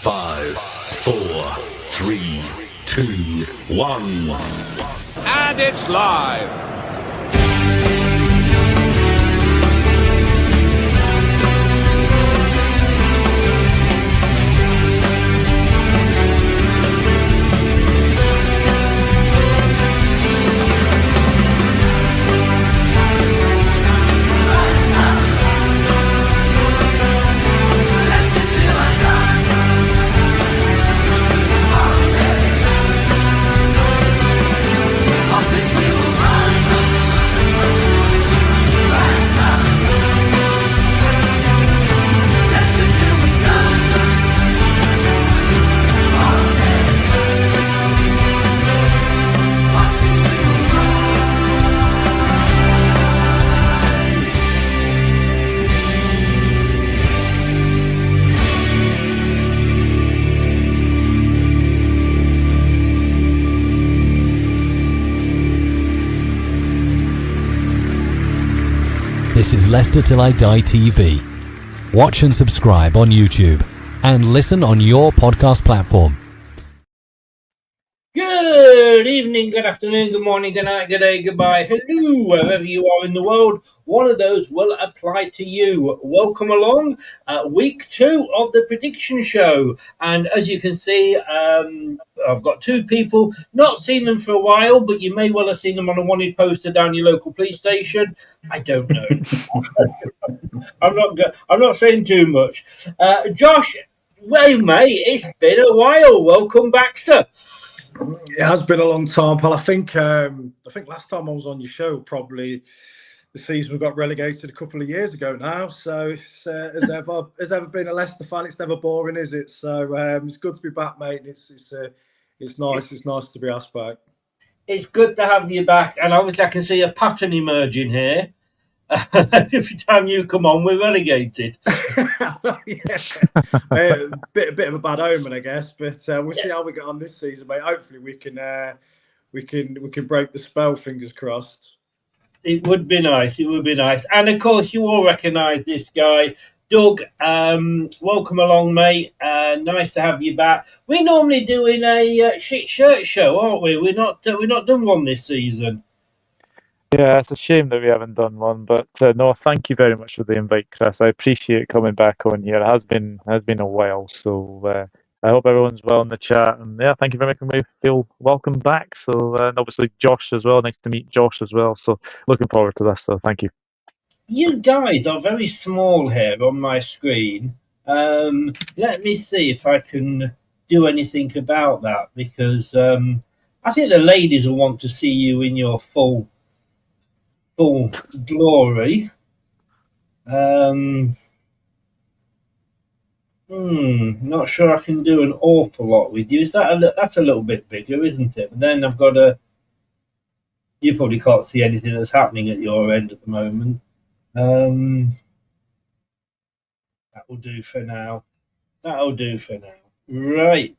5, 4, 3, 2, 1. And it's live. This is Leicester Till I Die TV. Watch and subscribe on YouTube and listen on your podcast platform. Good evening, good afternoon, good morning, good night, good day, goodbye, hello, wherever you are in the world. One of those will apply to you. Welcome along, week 2 of the prediction show. And as you can see, I've got 2 people, not seen them for a while, but you may well have seen them on a wanted poster down your local police station. I don't know. I'm not saying too much. Josh, well, mate, it's been a while. Welcome back, sir. It has been a long time, Paul. I think last time I was on your show, probably the season we got relegated a couple of years ago now. So has ever been a Leicester fan, it's never boring, is it? So it's good to be back, mate. It's nice. It's nice to be asked back. It's good to have you back, and obviously I can see a pattern emerging here. Every time you come on, we're relegated. Bit of a bad omen, I guess. But we'll see how we get on this season, mate. Hopefully, we can break the spell. Fingers crossed. It would be nice. It would be nice. And of course, you all recognise this guy, Doug. Welcome along, mate. Nice to have you back. We're normally doing a shit shirt show, aren't we? We're not done one this season. Yeah, it's a shame that we haven't done one, but no, thank you very much for the invite, Chris. I appreciate coming back on here. It has been a while, so I hope everyone's well in the chat, and yeah, thank you for making me feel welcome back. So, and obviously Josh as well. Nice to meet Josh as well. So, looking forward to this. So, thank you. You guys are very small here on my screen. Let me see if I can do anything about that, because I think the ladies will want to see you in your full glory. Not sure I can do an awful lot with you. That's a little bit bigger, isn't it? But then I've got you probably can't see anything that's happening at your end at the moment. That will do for now. Right.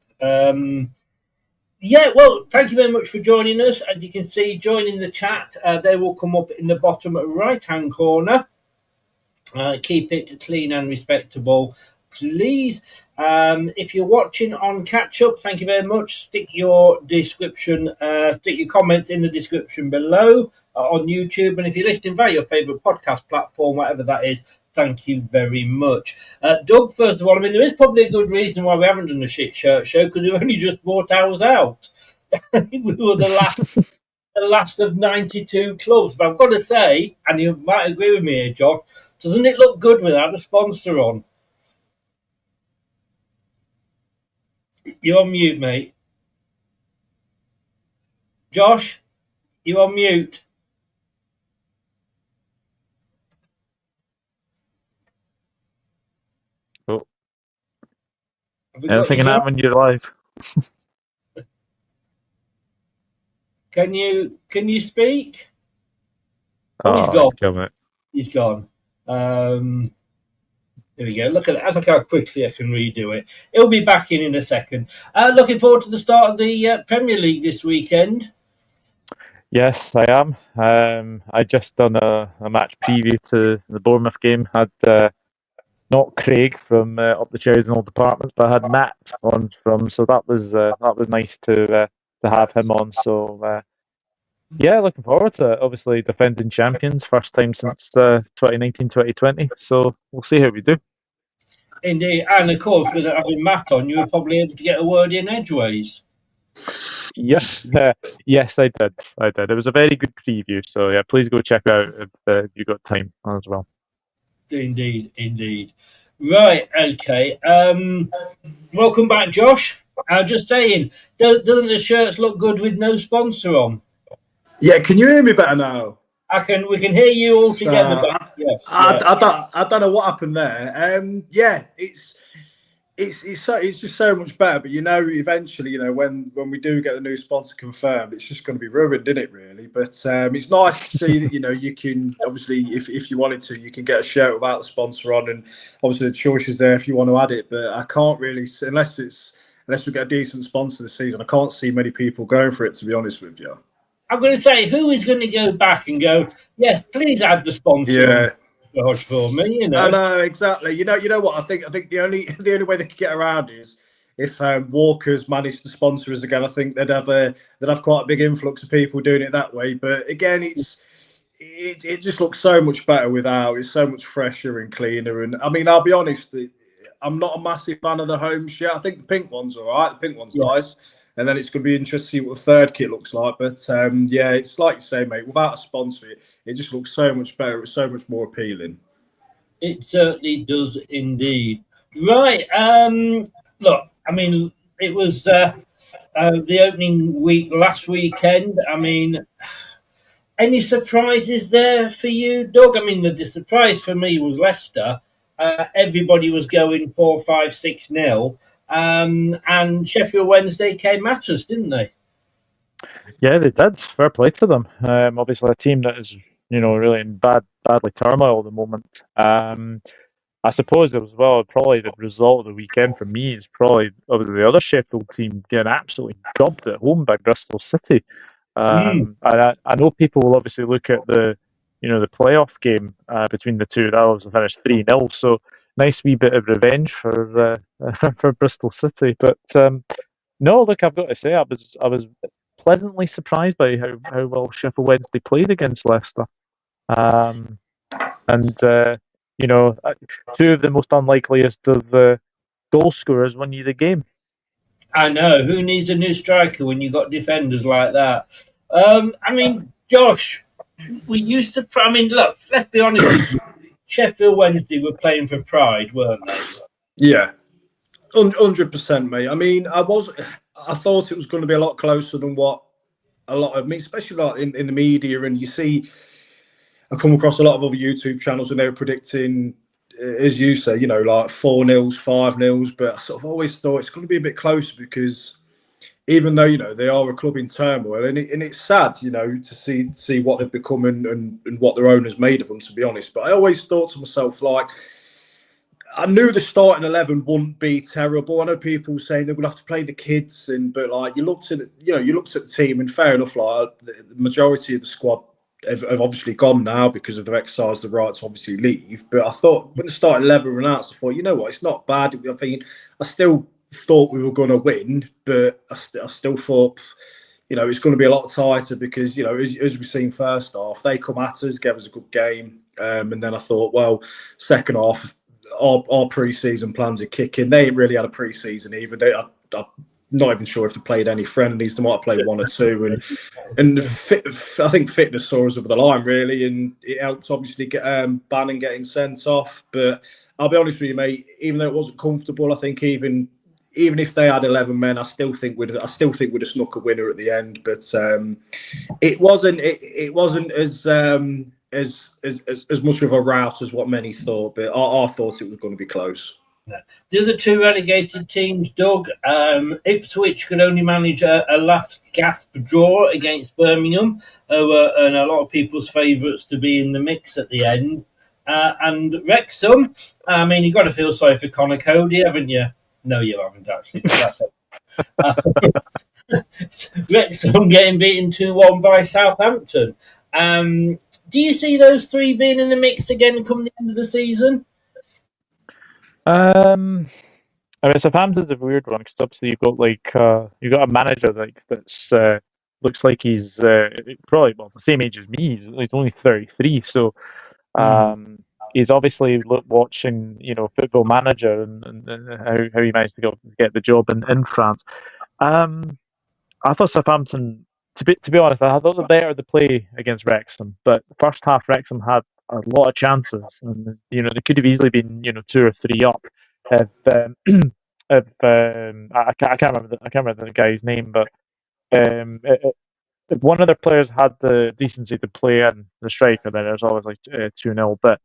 Yeah, well, thank you very much for joining us. As you can see, joining the chat, they will come up in the bottom right-hand corner. Keep it clean and respectable, please. If you're watching on catch-up, thank you very much. Stick your comments in the description below on YouTube. And if you're listening via your favourite podcast platform, whatever that is, thank you very much. Doug, first of all, I mean, there is probably a good reason why we haven't done a shit shirt show, because we've only just bought ours out. We were the last of 92 clubs. But I've got to say, and you might agree with me here, Josh, doesn't it look good without a sponsor on? You're on mute, mate. Josh, you're on mute. Oh. Anything can happen when you're live. Can you speak? Oh, he's gone. There we go. Look how quickly I can redo it. He'll be back in a second. Looking forward to the start of the Premier League this weekend. Yes, I am. I just done a match preview to the Bournemouth game. Had not Craig from Up the Cherries and All Departments, but I had Matt on from, so that was nice to have him on. So yeah, looking forward to it. Obviously, defending champions, first time since 2019-2020. So we'll see how we do. Indeed, and of course, with having Matt on, you were probably able to get a word in edgeways. Yes, yes, I did. It was a very good preview. So yeah, please go check it out if you got time as well. Indeed. Right, okay. Welcome back, Josh. I was just saying, doesn't the shirts look good with no sponsor on? Yeah, can you hear me better now? We can hear you all together. Yes. I don't know what happened there. Yeah, it's just so much better. But eventually, when we do get the new sponsor confirmed, it's just going to be ruined, isn't it? Really. But it's nice to see that you can obviously, if you wanted to, you can get a shirt without the sponsor on, and obviously the choice is there if you want to add it. But I can't really, unless we get a decent sponsor this season, I can't see many people going for it. To be honest with you. I'm going to say, who is going to go back and go, yes, please add the sponsor for me, I know, exactly. You know what? I think the only way they could get around is if Walker's managed to sponsor us again. I think they'd have quite a big influx of people doing it that way. But again, it just looks so much better without. It's so much fresher and cleaner. And I mean, I'll be honest, I'm not a massive fan of the home shirt. I think the pink one's all right. The pink one's nice. And then it's going to be interesting to see what the third kit looks like. But yeah, it's like you say, mate, without a sponsor, it just looks so much better. It's so much more appealing. It certainly does indeed. Right. Look, I mean, it was the opening week last weekend. I mean, any surprises there for you, Doug? I mean, the surprise for me was Leicester. Everybody was going 4-5-6-0. And Sheffield Wednesday came at us, didn't they? Yeah, they did. Fair play to them. Obviously, a team that is, really in badly turmoil at the moment. I suppose as well, probably the result of the weekend for me is probably obviously the other Sheffield team getting absolutely gobbed at home by Bristol City. And I know people will obviously look at the playoff game between the two. That was finished 3-0. So nice wee bit of revenge for Bristol City. But no, look, I've got to say, I was pleasantly surprised by how well Sheffield Wednesday played against Leicester. Two of the most unlikeliest of goal scorers won you the game. I know. Who needs a new striker when you've got defenders like that? I mean, Josh, we used to... I mean, look, let's be honest with you. Sheffield Wednesday were playing for pride, weren't they? Yeah, 100%, mate. I mean, I thought it was going to be a lot closer than what a lot of me, especially like in the media, and you see, I come across a lot of other YouTube channels and they were predicting, as you say, like 4-0s, 5-0s, but I sort of always thought it's going to be a bit closer because even though, they are a club in turmoil, and it's sad, to see what they've become and what their owners made of them, to be honest. But I always thought to myself, like, I knew the starting 11 wouldn't be terrible. I know people saying they would have to play the kids, but like you looked at the team, and fair enough, like the majority of the squad have obviously gone now because of the exercise the right to obviously leave. But I thought when the starting 11 ran out, I thought, you know what, it's not bad. I still thought we were going to win, but I still thought, it's going to be a lot tighter because, as we've seen first half, they come at us, gave us a good game. And then I thought, well, second half, our pre-season plans are kicking. They ain't really had a pre-season either. I'm not even sure if they played any friendlies. They might have played one or two. And I think fitness saw us over the line, really. And it helped, obviously, get Bannon getting sent off. But I'll be honest with you, mate, even though it wasn't comfortable, I think even if they had 11 men, I still think we'd have snuck a winner at the end. But it wasn't as much of a rout as what many thought, but I thought it was going to be close. The other two relegated teams, Doug, Ipswich could only manage a last gasp draw against Birmingham, and a lot of people's favourites to be in the mix at the end. And Wrexham, I mean, you've got to feel sorry for Connor Cody, haven't you? No, you haven't, actually. That's it. Wrexham getting beaten 2-1 by Southampton. Do you see those three being in the mix again come the end of the season? I mean, Southampton's a weird one because obviously you've got a manager that's looks like he's probably the same age as me. He's only 33, so he's obviously watching Football Manager and how he managed to get the job in France. I thought Southampton, to be honest, I thought the better the play against Wrexham, but the first half Wrexham had a lot of chances, and they could have easily been 2 or 3 up if I can't remember the guy's name, but if one of their players had the decency to play in the striker, then it was always like 2-0. But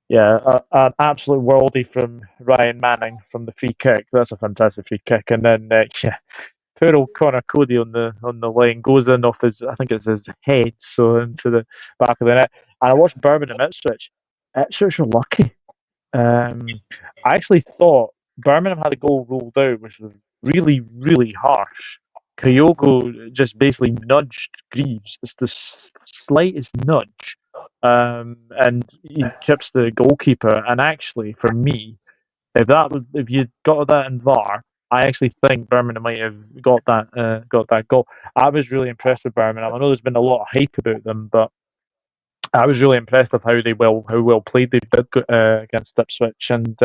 yeah, an absolute worldie from Ryan Manning from the free kick. That's a fantastic free kick, and then poor old Connor Cody on the line goes in off I think it's his head, so into the back of the net. And I watched Birmingham Ipswich. Ipswich were lucky. I actually thought Birmingham had a goal ruled out, which was really, really harsh. Kyogo just basically nudged Greaves. It's the slightest nudge. And he chips the goalkeeper. And actually, for me, if you got that in VAR, I actually think Birmingham might have got that goal. I was really impressed with Birmingham. I know there's been a lot of hype about them, but I was really impressed with how well played they did against Ipswich. And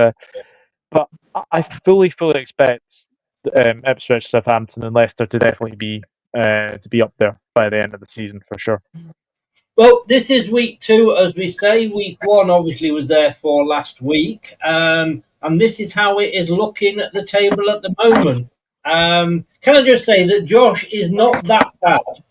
but I fully expect Ipswich, Southampton, and Leicester to definitely be up there by the end of the season for sure. Well, this is week 2, as we say. Week 1 obviously was there for last week, and this is how it is looking at the table at the moment. Can I just say that Josh is not that bad?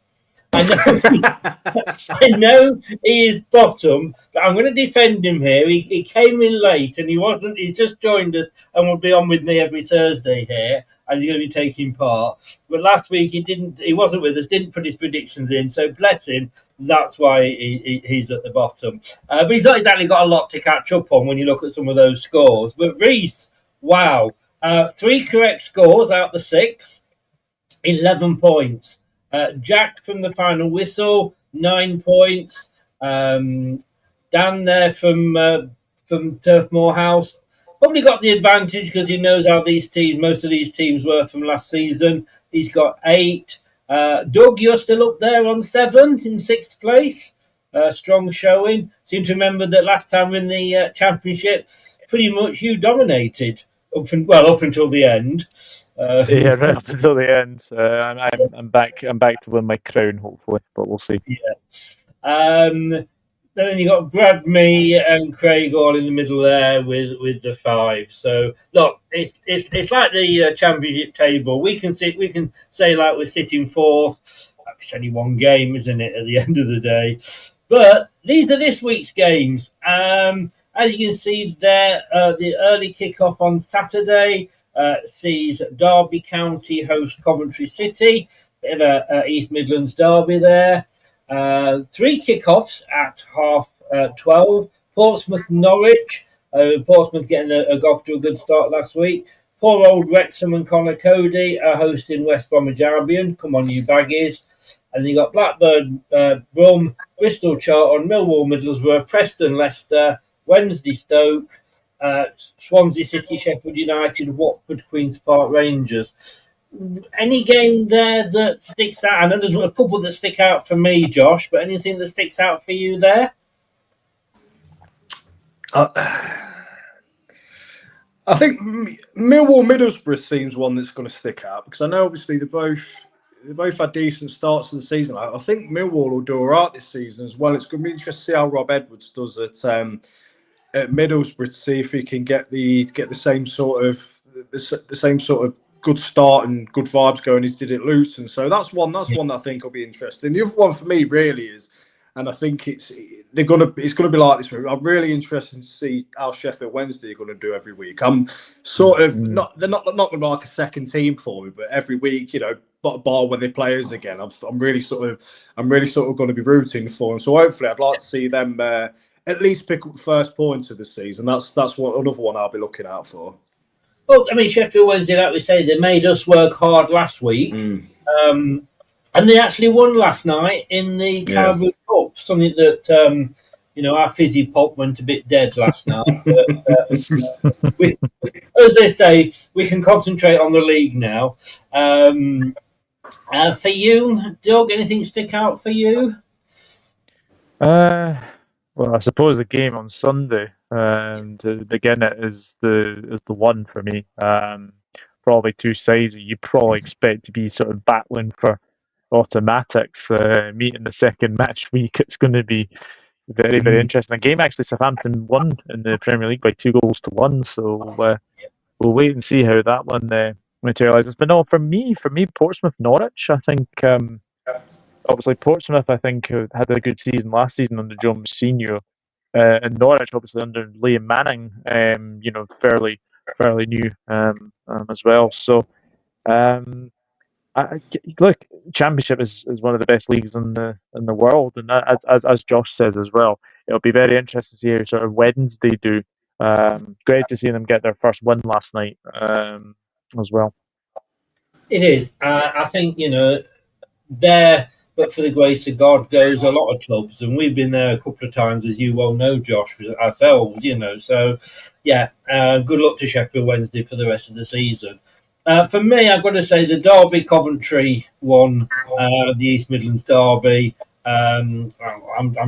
I know he is bottom, but I'm going to defend him here. He came in late and he's just joined us and will be on with me every Thursday here, and he's going to be taking part. But last week he wasn't with us, didn't put his predictions in, so bless him, that's why he's at the bottom. But he's not exactly got a lot to catch up on when you look at some of those scores. But Reese, wow, 3 correct scores out the 6, 11 points. Jack from the final whistle, 9 points. Dan there from Turf Moor House probably got the advantage because he knows how most of these teams were from last season. He's got 8. Doug, you're still up there on 7 in 6th place. Strong showing. Seem to remember that last time in the championship, pretty much you dominated up until the end. Yeah, right up until the end. I'm back to win my crown, hopefully, but we'll see. Yeah. Then you got Brad, me, and Craig all in the middle there with the 5. So look, it's like the championship table. We can say like we're sitting 4th. It's only one game, isn't it? At the end of the day, but these are this week's games. As you can see there, the early kickoff on Saturday sees Derby County host Coventry City. Bit of a East Midlands derby there. 3 kickoffs at 12:30. Portsmouth Norwich. Portsmouth getting off to a good start last week. Poor old Wrexham and Connor Cody are hosting West Bromwich Albion. Come on, you baggies. And then you got Blackburn, Brum, Bristol Charlton, Millwall Middlesbrough, Preston Leicester, Wednesday Stoke, Swansea City, Sheffield United, Watford, Queen's Park Rangers. Any game there that sticks out? I know there's a couple that stick out for me, Josh, but anything that sticks out for you there? I think Millwall Middlesbrough seems one that's going to stick out because I know obviously they both had decent starts to the season. I think Millwall will do all right this season as well. It's going to be interesting to see how Rob Edwards does at Middlesbrough to see if he can get the same sort of good start and good vibes going as did at Luton. So that's one that I think will be interesting. The other one for me really is, and I think it's going to be like this. I'm really interested to see how Sheffield Wednesday are going to do every week. I'm sort of they're not going to be like a second team for me, but every week, bar when they play us again, I'm really sort of going to be rooting for them. So hopefully, I'd like to see them at least pick up the first points of the season. That's another one I'll be looking out for. Well, I mean, Sheffield Wednesday, like we say, they made us work hard last week. And they actually won last night in the Caribou Cup, something that our fizzy pop went a bit dead last night. But, as they say, we can concentrate on the league now. For you, Doug, anything stick out for you? Well, I suppose the game on Sunday, to begin it, is the one for me. Probably two sides that you probably expect to be sort of battling for automatics. Meeting the second match week, it's going to be very, very interesting. A game actually, Southampton won in the Premier League by 2-1, so we'll wait and see how that one materialises. But no, for me, Portsmouth Norwich, I think. Obviously, Portsmouth, I think, had a good season last season under Joe Senior, and Norwich, obviously, under Liam Manning, fairly new as well. So, look, Championship is one of the best leagues in the world, and as Josh says as well, it'll be very interesting to see how sort of Wednesday do. Great to see them get their first win last night as well. It is. I think there, but for the grace of God, goes a lot of clubs, and we've been there a couple of times, as you well know, Josh, ourselves. So yeah, good luck to Sheffield Wednesday for the rest of the season. For me, I've got to say the Derby Coventry won the East Midlands Derby. I'm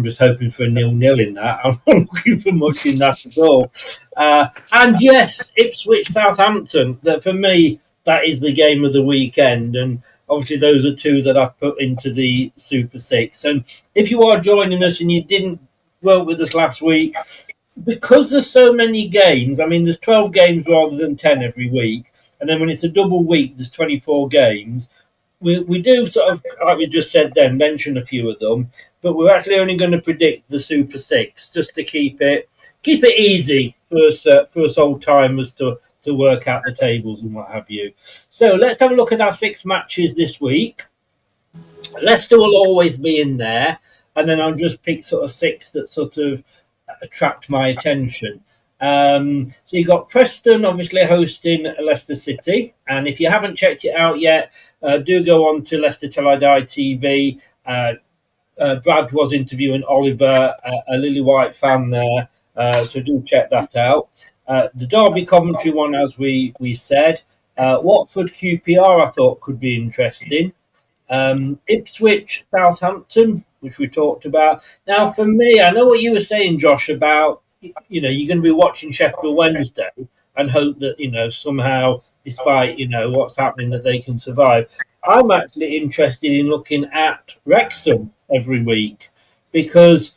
just hoping for a 0-0 in that. I'm not looking for much in that at all. And yes, Ipswich Southampton. That for me, that is the game of the weekend, and obviously those are two that I've put into the Super 6. And if you are joining us and you didn't work with us last week, because there's so many games, I mean, there's 12 games rather than 10 every week. And then when it's a double week, there's 24 games. We do sort of, like we just said then, mention a few of them, but we're actually only going to predict the Super 6 just to keep it easy for us old timers to work out the tables and what have you. So let's have a look at our 6 matches this week. Leicester will always be in there, and then I'll just pick sort of 6 that sort of attract my attention. So you've got Preston obviously hosting Leicester City, and if you haven't checked it out yet, do go on to Leicester Till I Die TV. Brad was interviewing Oliver, a Lily White fan there, so do check that out. The Derby Coventry one, as we said. Watford QPR, I thought could be interesting. Ipswich Southampton, which we talked about. Now, for me, I know what you were saying, Josh, about you're going to be watching Sheffield Wednesday and hope that somehow, despite what's happening, that they can survive. I'm actually interested in looking at Wrexham every week because,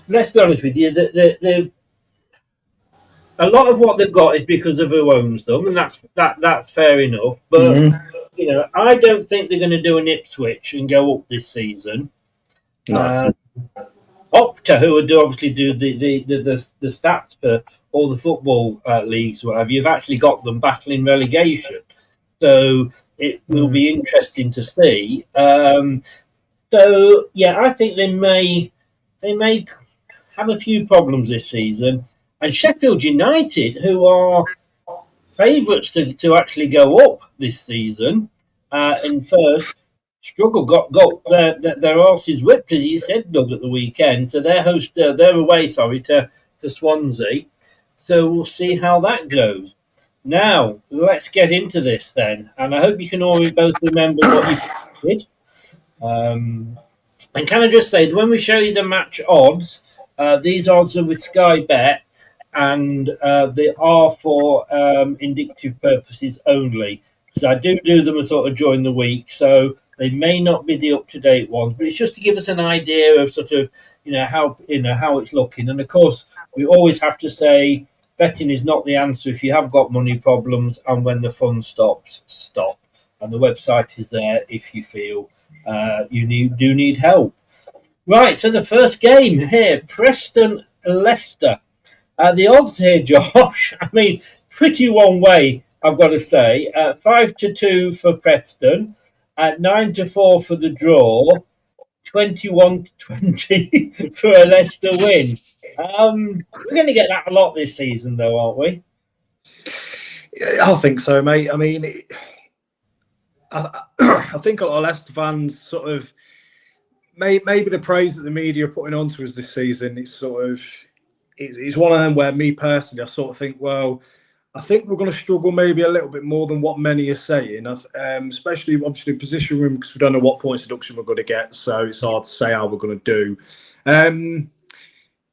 let's be honest with you, a lot of what they've got is because of who owns them, and that's fair enough. But I don't think they're going to do an Ipswich and go up this season. No. Opta, who would obviously do the stats for all the football leagues, whatever, you've actually got them battling relegation. So it will be interesting to see. So yeah, I think they may have a few problems this season. And Sheffield United, who are favourites to actually go up this season in first, got their arses whipped, as you said, Doug, at the weekend. So they're away to Swansea. So we'll see how that goes. Now let's get into this then, and I hope you can all both remember what you did. And can I just say that when we show you the match odds, these odds are with Sky Bet, and they are for indicative purposes only. So I do them sort of during the week, so they may not be the up-to-date ones, but it's just to give us an idea of sort of how it's looking. And of course, we always have to say betting is not the answer if you have got money problems, and when the fun stops, stop. And the website is there if you feel you do need help. Right, so the first game here, Preston Leicester. The odds here, Josh, I mean, pretty one way, I've got to say. 5-2 for Preston, 9-4 for the draw, 21-20 for a Leicester win. We're going to get that a lot this season, though, aren't we? I think so, mate. I mean, I think a lot of Leicester fans sort of maybe the praise that the media are putting onto us this season, it's sort of, it's one of them where me personally, I sort of think, well, I think we're going to struggle maybe a little bit more than what many are saying, especially obviously position room, because we don't know what points deduction we're going to get, so it's hard to say how we're going to do.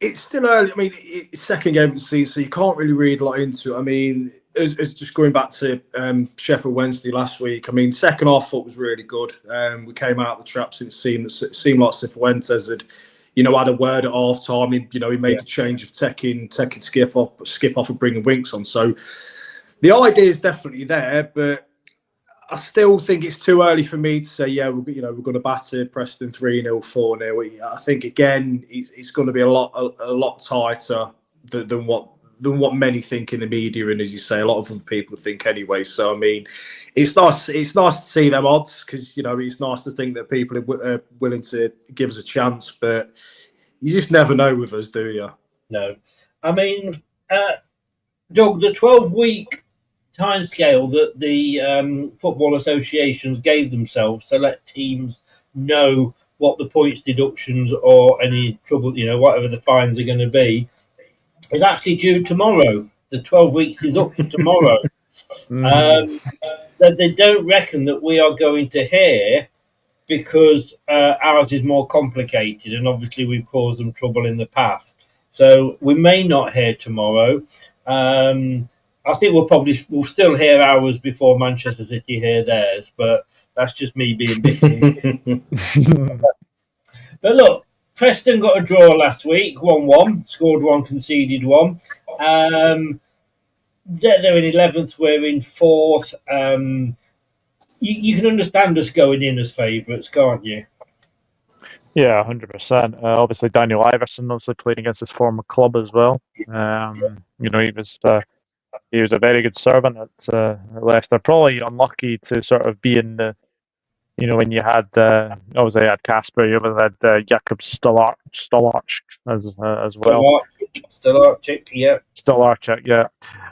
It's still early. I mean, it's second game of the season, so you can't really read a lot into it. I mean, it's just going back to Sheffield Wednesday last week. I mean, second half I thought was really good. We came out of the traps, and it seemed like Cifuentes had, had a word at half time. He made the change of taking Skip off and bringing Winks on. So the idea is definitely there, but I still think it's too early for me to say, we're going to batter Preston 3-0, 4-0. I think again, it's going to be a lot tighter than what many think in the media, and as you say, a lot of other people think anyway. So I mean, it's nice to see them odds, because it's nice to think that people are willing to give us a chance, but you just never know with us, do you? No, I mean, Doug, the 12-week timescale that the football associations gave themselves to let teams know what the points deductions or any trouble, whatever the fines are going to be, is actually due tomorrow. The 12 weeks is up tomorrow. They don't reckon that we are going to hear, because ours is more complicated, and obviously we've caused them trouble in the past. So we may not hear tomorrow. I think we'll still hear ours before Manchester City hear theirs, but that's just me being bitter. But look, Preston got a draw last week, 1-1, scored 1, conceded 1. They're in 11th, we're in 4th. You can understand us going in as favourites, can't you? Yeah, 100%. Obviously, Daniel Iverson also played against his former club as well. He was a very good servant at Leicester. Probably unlucky to sort of be in the, when you had obviously you had Casper, you had Jakub Stolarczyk as well. Stolarczyk, yeah. Stolarczyk, yeah.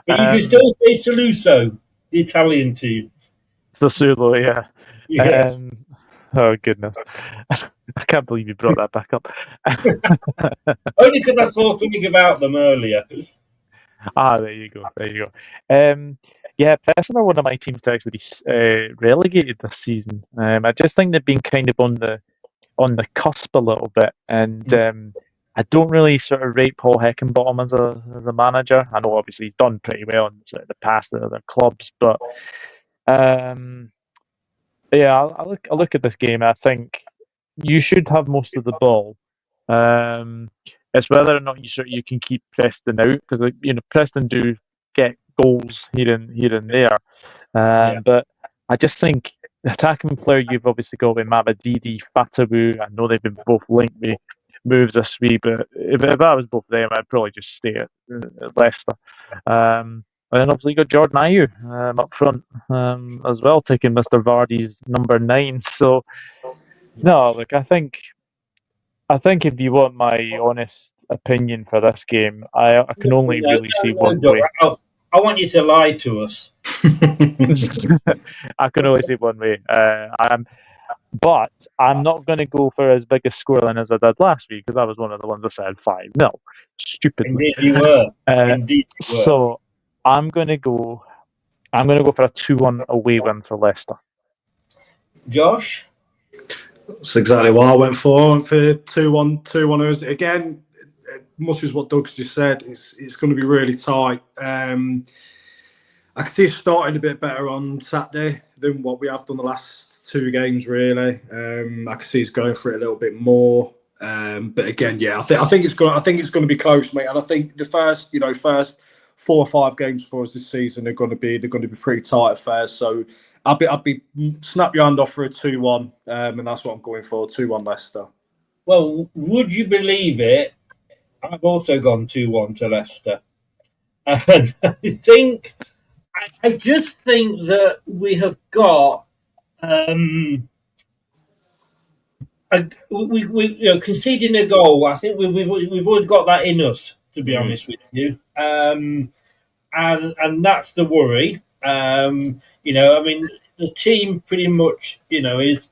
But you can still say Saluso, the Italian team. Sassuolo, yeah. Yes. Oh goodness, I can't believe you brought that back up. Only because I saw something about them earlier. There you go. Yeah, Preston are one of my teams to actually be relegated this season. I just think they've been kind of on the cusp a little bit, and I don't really sort of rate Paul Heckingbottom as a manager. I know obviously he's done pretty well in sort of the past at other clubs, but I look at this game. I think you should have most of the ball. It's whether or not you can keep Preston out, because Preston do get goals here and there. But I just think the attacking player you've obviously got with Mavididi, Fatawu. I know they've been both linked with moves this week, but if I was both of them, I'd probably just stay at Leicester. And then obviously you got Jordan Ayew up front as well, taking Mr. Vardy's number 9. So no, look, I think if you want my honest opinion for this game, I can only really see one way. I want you to lie to us. I can only see one way. But I'm not going to go for as big a scoreline as I did last week, because I was one of the ones that said 5-0. Stupidly. Indeed you were. Indeed you were. So I'm going to go for a 2-1 away win for Leicester. Josh? That's exactly what I went for. I went for 2-1. Again, much as what Doug's just said, it's going to be really tight. I can see it starting a bit better on Saturday than what we have done the last 2 games, really. I can see it's going for it a little bit more. But again, I think it's going to be close, mate. And I think the first 4 or 5 games for us this season are going to be pretty tight affairs. So I'd be snap your hand off for a 2-1, and that's what I'm going for, 2-1 Leicester. Well, would you believe it? I've also gone 2-1 to Leicester, and I just think that we have got conceding a goal. I think we've always got that in us, to be honest with you, and that's the worry. I mean, the team pretty much, is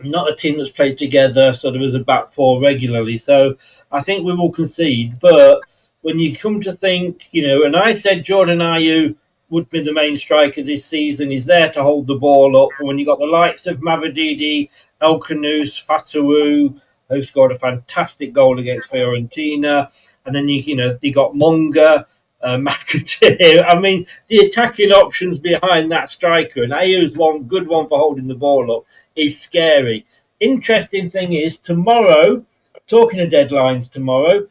not a team that's played together sort of as a back four regularly. So I think we will concede. But when you come to think, and I said Jordan Ayew would be the main striker this season. He's there to hold the ball up. And when you got the likes of Mavididi, El Khanous, Fatawu, who scored a fantastic goal against Fiorentina, and then you got Monga, McAteer. I mean, the attacking options behind that striker, and Ayew's one good one for holding the ball up, is scary. Interesting thing is, tomorrow, talking of deadlines tomorrow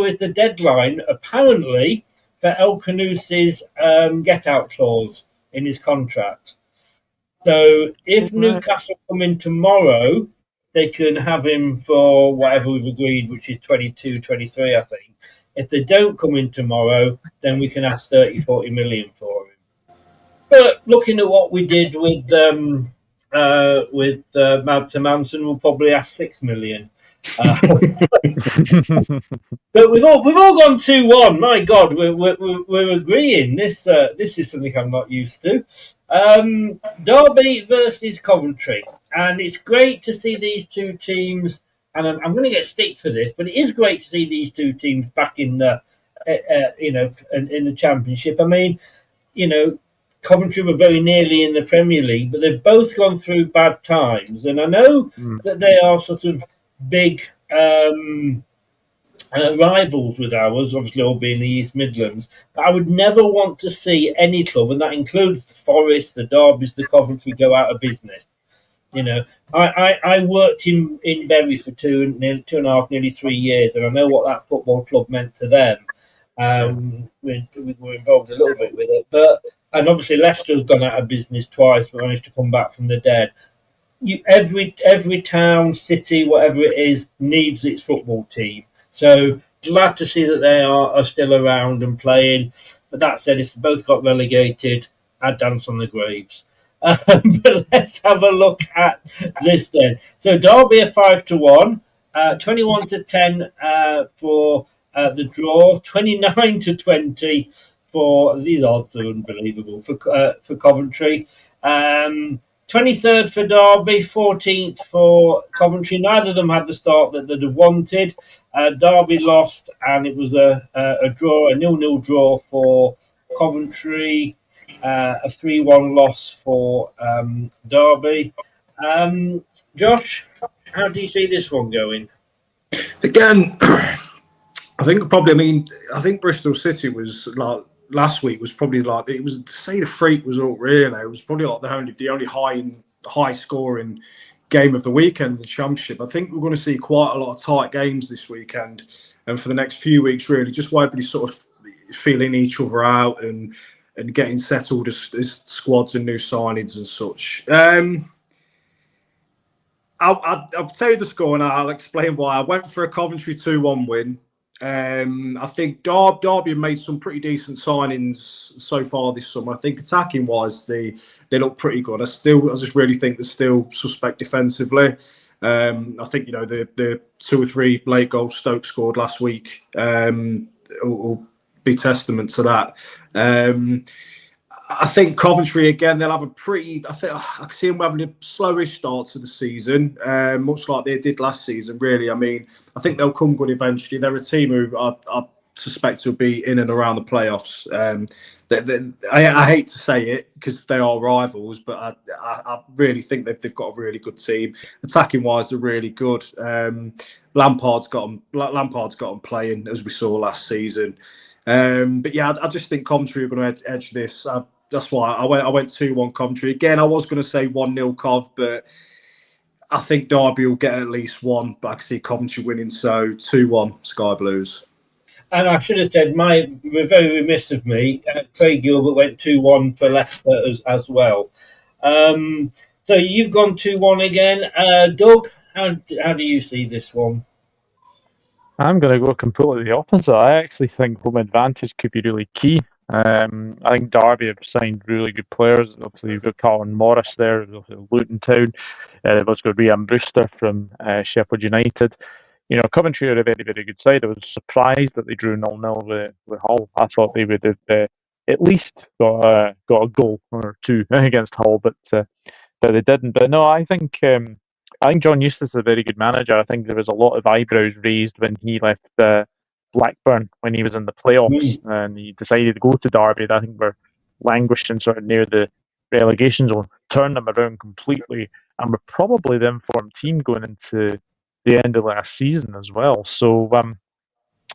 is the deadline, apparently, for El Khanous's get-out clause in his contract. So if Newcastle come in tomorrow, they can have him for whatever we've agreed, which is 22, 23, I think. If they don't come in tomorrow, then we can ask 30, 40 million for him. But looking at what we did with Mabta Manson, we'll probably ask 6 million. But we've all gone 2-1. My God, we're agreeing. This is something I'm not used to. Derby versus Coventry, and it's great to see these two teams. And I'm going to get stick for this, but it is great to see these two teams back in the in the Championship. I mean, Coventry were very nearly in the Premier League, but they've both gone through bad times, and I know that they are sort of big rivals with ours, obviously all being the East Midlands. But I would never want to see any club, and that includes the Forest, the Derbys, the Coventry, go out of business. I worked in Bury for 2.5, nearly 3 years, and I know what that football club meant to them. We were involved a little bit with it, and obviously Leicester's gone out of business twice, but managed to come back from the dead. Every town, city, whatever it is, needs its football team. So glad to see that they are still around and playing. But that said, if they both got relegated, I'd dance on the graves. But let's have a look at this then. So Derby are 5-1, 21-10 for the draw, 29-20 for these odds are unbelievable for Coventry. 23rd for Derby, 14th for Coventry. Neither of them had the start that they'd have wanted. Derby lost, and it was a draw, a 0-0 draw for Coventry. A 3-1 loss for Derby. Josh, how do you see this one going? Again, I think Bristol City was like last week was probably like it was to say the freak was all really. It was probably like the only high scoring game of the weekend in the Championship. I think we're going to see quite a lot of tight games this weekend and for the next few weeks, really, just where everybody's sort of feeling each other out and getting settled as squads and new signings and such. I'll tell you the score and I'll explain why. I went for a Coventry 2-1 win. I think Derby have made some pretty decent signings so far this summer. I think attacking wise, they look pretty good. I just really think they're still suspect defensively. I think the 2 or 3 late goals Stoke scored last week will be testament to that. I think Coventry again. They'll have a pretty. I can see them having a slowish start to the season, much like they did last season. Really, I mean, I think they'll come good eventually. They're a team who I suspect will be in and around the playoffs. I hate to say it because they are rivals, but I really think they've got a really good team. Attacking wise, they're really good. Lampard's got them playing as we saw last season. But yeah, I just think Coventry are going to edge this. That's why I went 2-1 Coventry. Again, I was going to say 1-0 Cov, but I think Derby will get at least one. But I can see Coventry winning, so 2-1 Sky Blues. And I should have said, we're very remiss of me. Craig Gilbert went 2-1 for Leicester as well. So you've gone 2-1 again. Doug, how do you see this one? I'm going to go completely the opposite. I actually think home advantage could be really key. I think Derby have signed really good players. Obviously, you've got Carlton Morris there, Luton Town. They've also got Ryan Brewster from Sheffield United. Coventry are a very, very good side. I was surprised that they drew 0-0 with Hull. I thought they would have at least got a goal or two against Hull, but they didn't. But no, I think I think John Eustace is a very good manager. I think there was a lot of eyebrows raised when he left Blackburn when he was in the playoffs, and he decided to go to Derby. I think we're languishing sort of near the relegation zone. Turned them around completely, and we're probably the informed team going into the end of last season as well. So,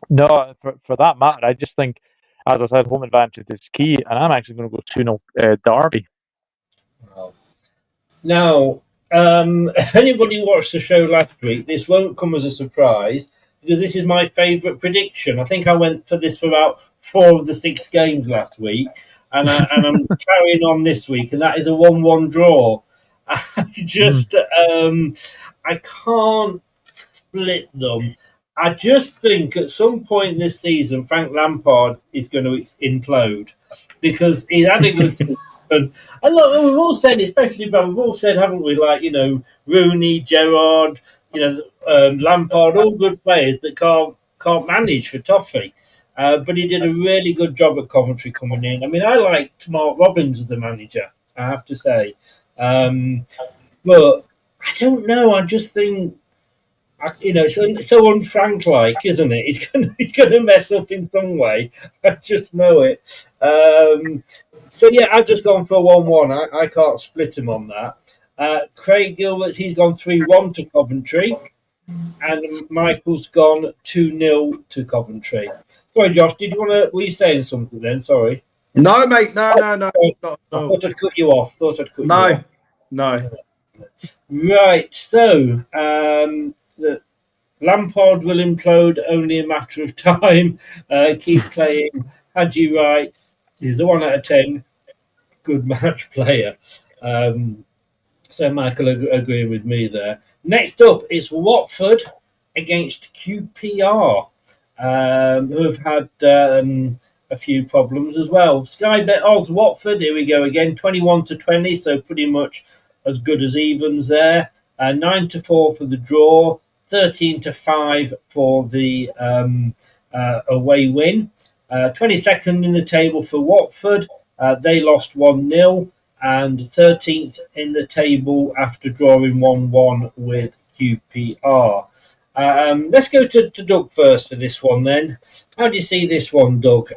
no, for that matter, I just think, as I said, home advantage is key, and I'm actually going to go 2-0 Derby. Now, if anybody watched the show last week, this won't come as a surprise because this is my favourite prediction. I think I went for this for about 4 of the 6 games last week, and I'm carrying on this week, and that is a 1-1 draw. I just, I can't split them. I just think at some point this season, Frank Lampard is going to implode because he's had a good season. And look, we've all said, especially, but we've all said, haven't we? Like, Rooney, Gerrard, Lampard, all good players that can't manage for Toffee. But he did a really good job at Coventry coming in. I mean, I liked Mark Robbins as the manager, I have to say. But I don't know. I just think, it's so unfrank-like, isn't it? He's gonna mess up in some way. I just know it. So yeah, I've just gone for 1-1. I can't split him on that. Craig Gilbert, he's gone 3-1 to Coventry, and Michael's gone 2-0 to Coventry. Sorry, Josh, were you saying something then? Sorry. No, mate, no. I thought I'd cut you off. No. Right, so Lampard will implode, only a matter of time. Keep playing. Had you right. He's a 1 out of 10 good match player. So Michael agreeing with me there. Next up is Watford against QPR, who have had a few problems as well. Sky Bet odds Watford, here we go again, 21-20, so pretty much as good as evens there. 9-4 for the draw, 13-5 for the away win. 22nd in the table for Watford. They lost 1-0, and 13th in the table after drawing 1-1 with QPR. Let's go to Doug first for this one then. How do you see this one, Doug?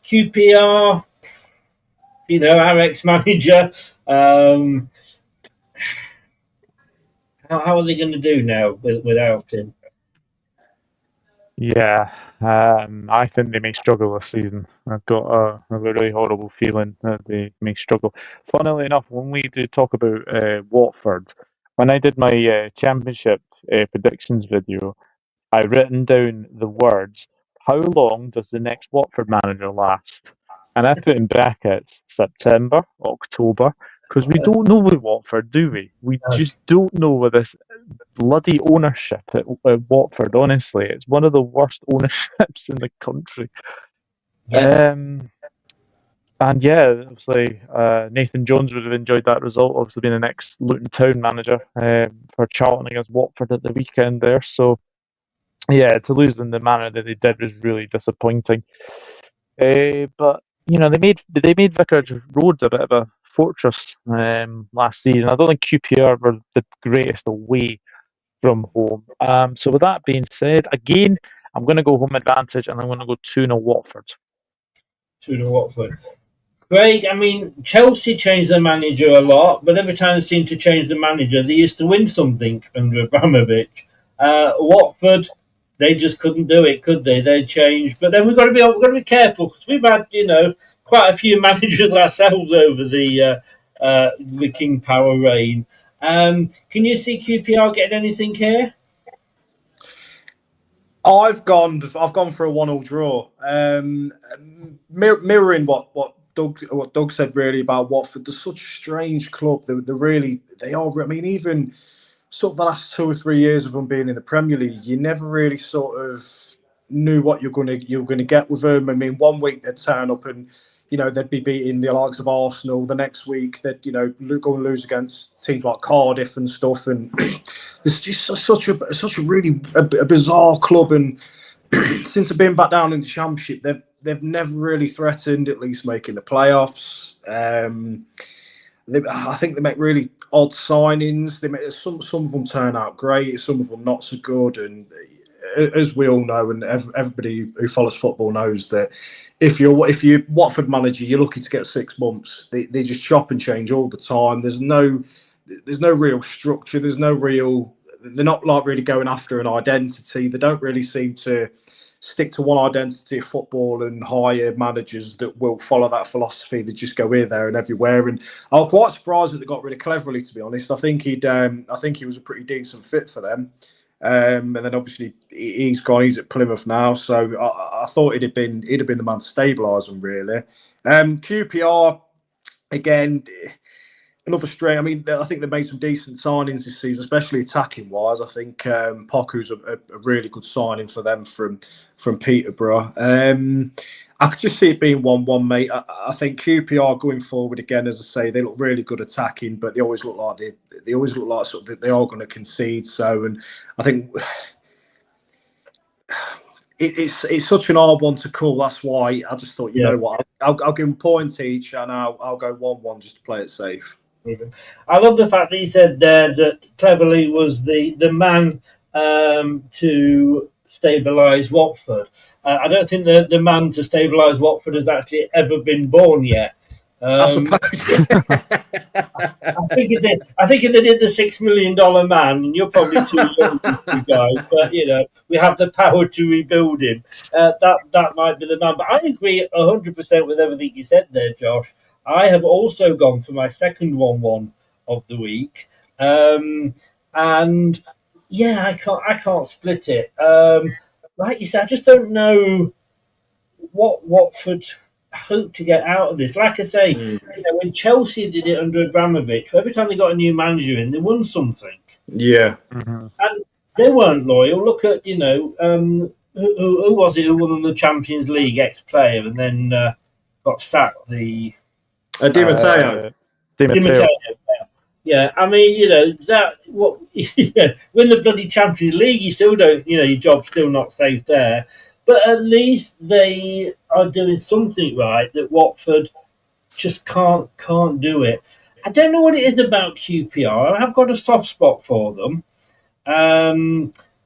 QPR, our ex-manager. How are they going to do now without him? Yeah, I think they may struggle this season. I've got a really horrible feeling that they may struggle. Funnily enough, when we do talk about Watford, when I did my championship predictions video, I written down the words, how long does the next Watford manager last? And I put in brackets September, October, because we don't know with Watford, do we? We just don't know with this bloody ownership at Watford, honestly. It's one of the worst ownerships in the country. Yeah. And yeah, obviously, Nathan Jones would have enjoyed that result, obviously being the next Luton Town manager for Charlton against Watford at the weekend there. So, yeah, to lose in the manner that they did was really disappointing. But they made Vicarage Road a bit of a fortress last season. I don't think QPR were the greatest away from home. So with that being said, again, I'm going to go home advantage, and I'm going to go 2-0 Watford. 2-0 Watford. Craig, I mean, Chelsea changed their manager a lot, but every time they seem to change the manager, they used to win something under Abramovich. Watford, they just couldn't do it, could they? They changed, but then we've got to be careful because we've had, quite a few managers ourselves over the King Power reign. Can you see QPR getting anything here? I've gone for a 1-1 draw. Mirroring what Doug said really about Watford. They're such a strange club. They are. I mean, even sort of the last 2 or 3 years of them being in the Premier League, you never really sort of knew what you're going to get with them. I mean, one week they'd turn up and they'd be beating the likes of Arsenal. The next week they'd go and lose against teams like Cardiff and stuff. And it's just such a really bizarre club. And since they've been back down in the Championship, they've never really threatened at least making the playoffs. I think they make really odd signings. They make some of them turn out great, some of them not so good. And as we all know, and everybody who follows football knows that if you're Watford manager, you're lucky to get 6 months. They just chop and change all the time. There's no real structure. There's no real. They're not like really going after an identity. They don't really seem to stick to one identity of football and hire managers that will follow that philosophy. They just go here, there, and everywhere. And I was quite surprised that they got rid of Cleverly. To be honest, I think he was a pretty decent fit for them. And then obviously he's gone. He's at Plymouth now, so I thought he'd have been the man to stabilise them really. QPR again. Another strain. I mean, I think they made some decent signings this season, especially attacking wise. I think Poku's a really good signing for them from Peterborough. I could just see it being 1-1, mate. I think QPR going forward again, as I say, they look really good attacking, but they always look like sort of they are going to concede. So, and I think it's such an hard one to call. That's why I just thought, you know what, I'll give them points each, and I'll go 1-1 just to play it safe. I love the fact that he said there that Cleverly was the man to stabilise Watford. I don't think the man to stabilise Watford has actually ever been born yet. I think if they did the $6 million man, and you're probably too young, you guys, but we have the power to rebuild him. That might be the man. But I agree 100% with everything you said there, Josh. I have also gone for my second 1-1 of the week, and I can't split it. Like you said, I just don't know what Watford hope to get out of this. Like I say, when Chelsea did it under Abramovich, every time they got a new manager in, they won something. Yeah, and they weren't loyal. Look at who was it who won the Champions League ex-player and then got sacked? The Di Matteo. Yeah, I mean, win the bloody Champions League, you still don't, your job's still not safe there. But at least they are doing something right that Watford just can't do it. I don't know what it is about QPR. I have got a soft spot for them.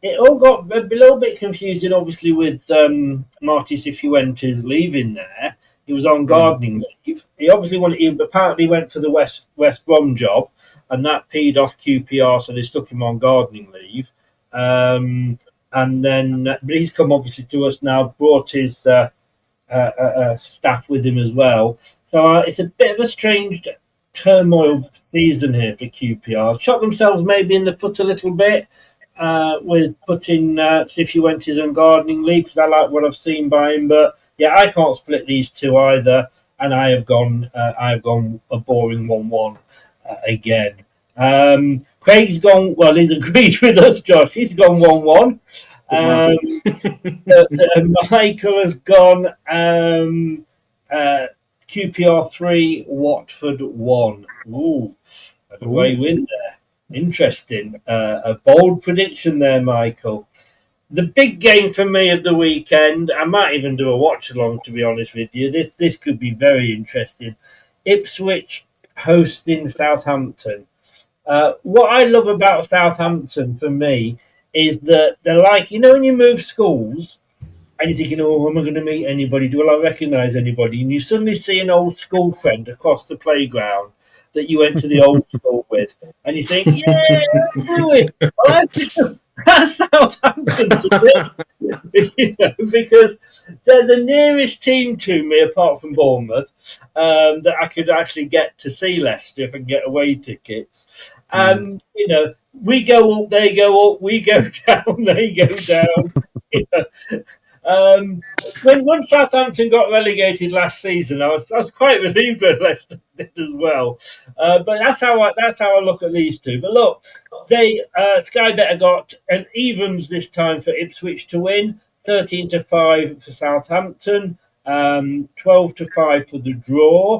It all got a little bit confusing, obviously, with Marty Cifuentes leaving there. He was on gardening leave. He apparently went for the West Brom job, and that peed off QPR, so they stuck him on gardening leave. And then, but he's come obviously to us now, brought his staff with him as well. So it's a bit of a strange turmoil season here for QPR. Shot themselves maybe in the foot a little bit with putting Cifuentes on gardening leave, because I like what I've seen by him. But yeah, I can't split these two either, and I have gone a boring 1-1 again. Craig's gone. Well, he's agreed with us, Josh. He's gone 1-1. Michael has gone QPR 3, Watford 1. Ooh, a away win there. Interesting. A bold prediction there, Michael. The big game for me of the weekend, I might even do a watch along, to be honest with you. This could be very interesting. Ipswich hosting Southampton. What I love about Southampton, for me, is that they're like, when you move schools and you're thinking, oh, am I going to meet anybody? Do I recognise anybody? And you suddenly see an old school friend across the playground that you went to the old school with, and you think, yeah, do it. Well, that's Southampton to me, because they're the nearest team to me, apart from Bournemouth, that I could actually get to see Leicester if I can get away tickets. And we go up, they go up, we go down, they go down. When Southampton got relegated last season, I was quite relieved when Leicester did as well. But that's how I look at these two. But look, they Sky Better got an evens this time for Ipswich to win, 13-5 for Southampton, 12-5 for the draw.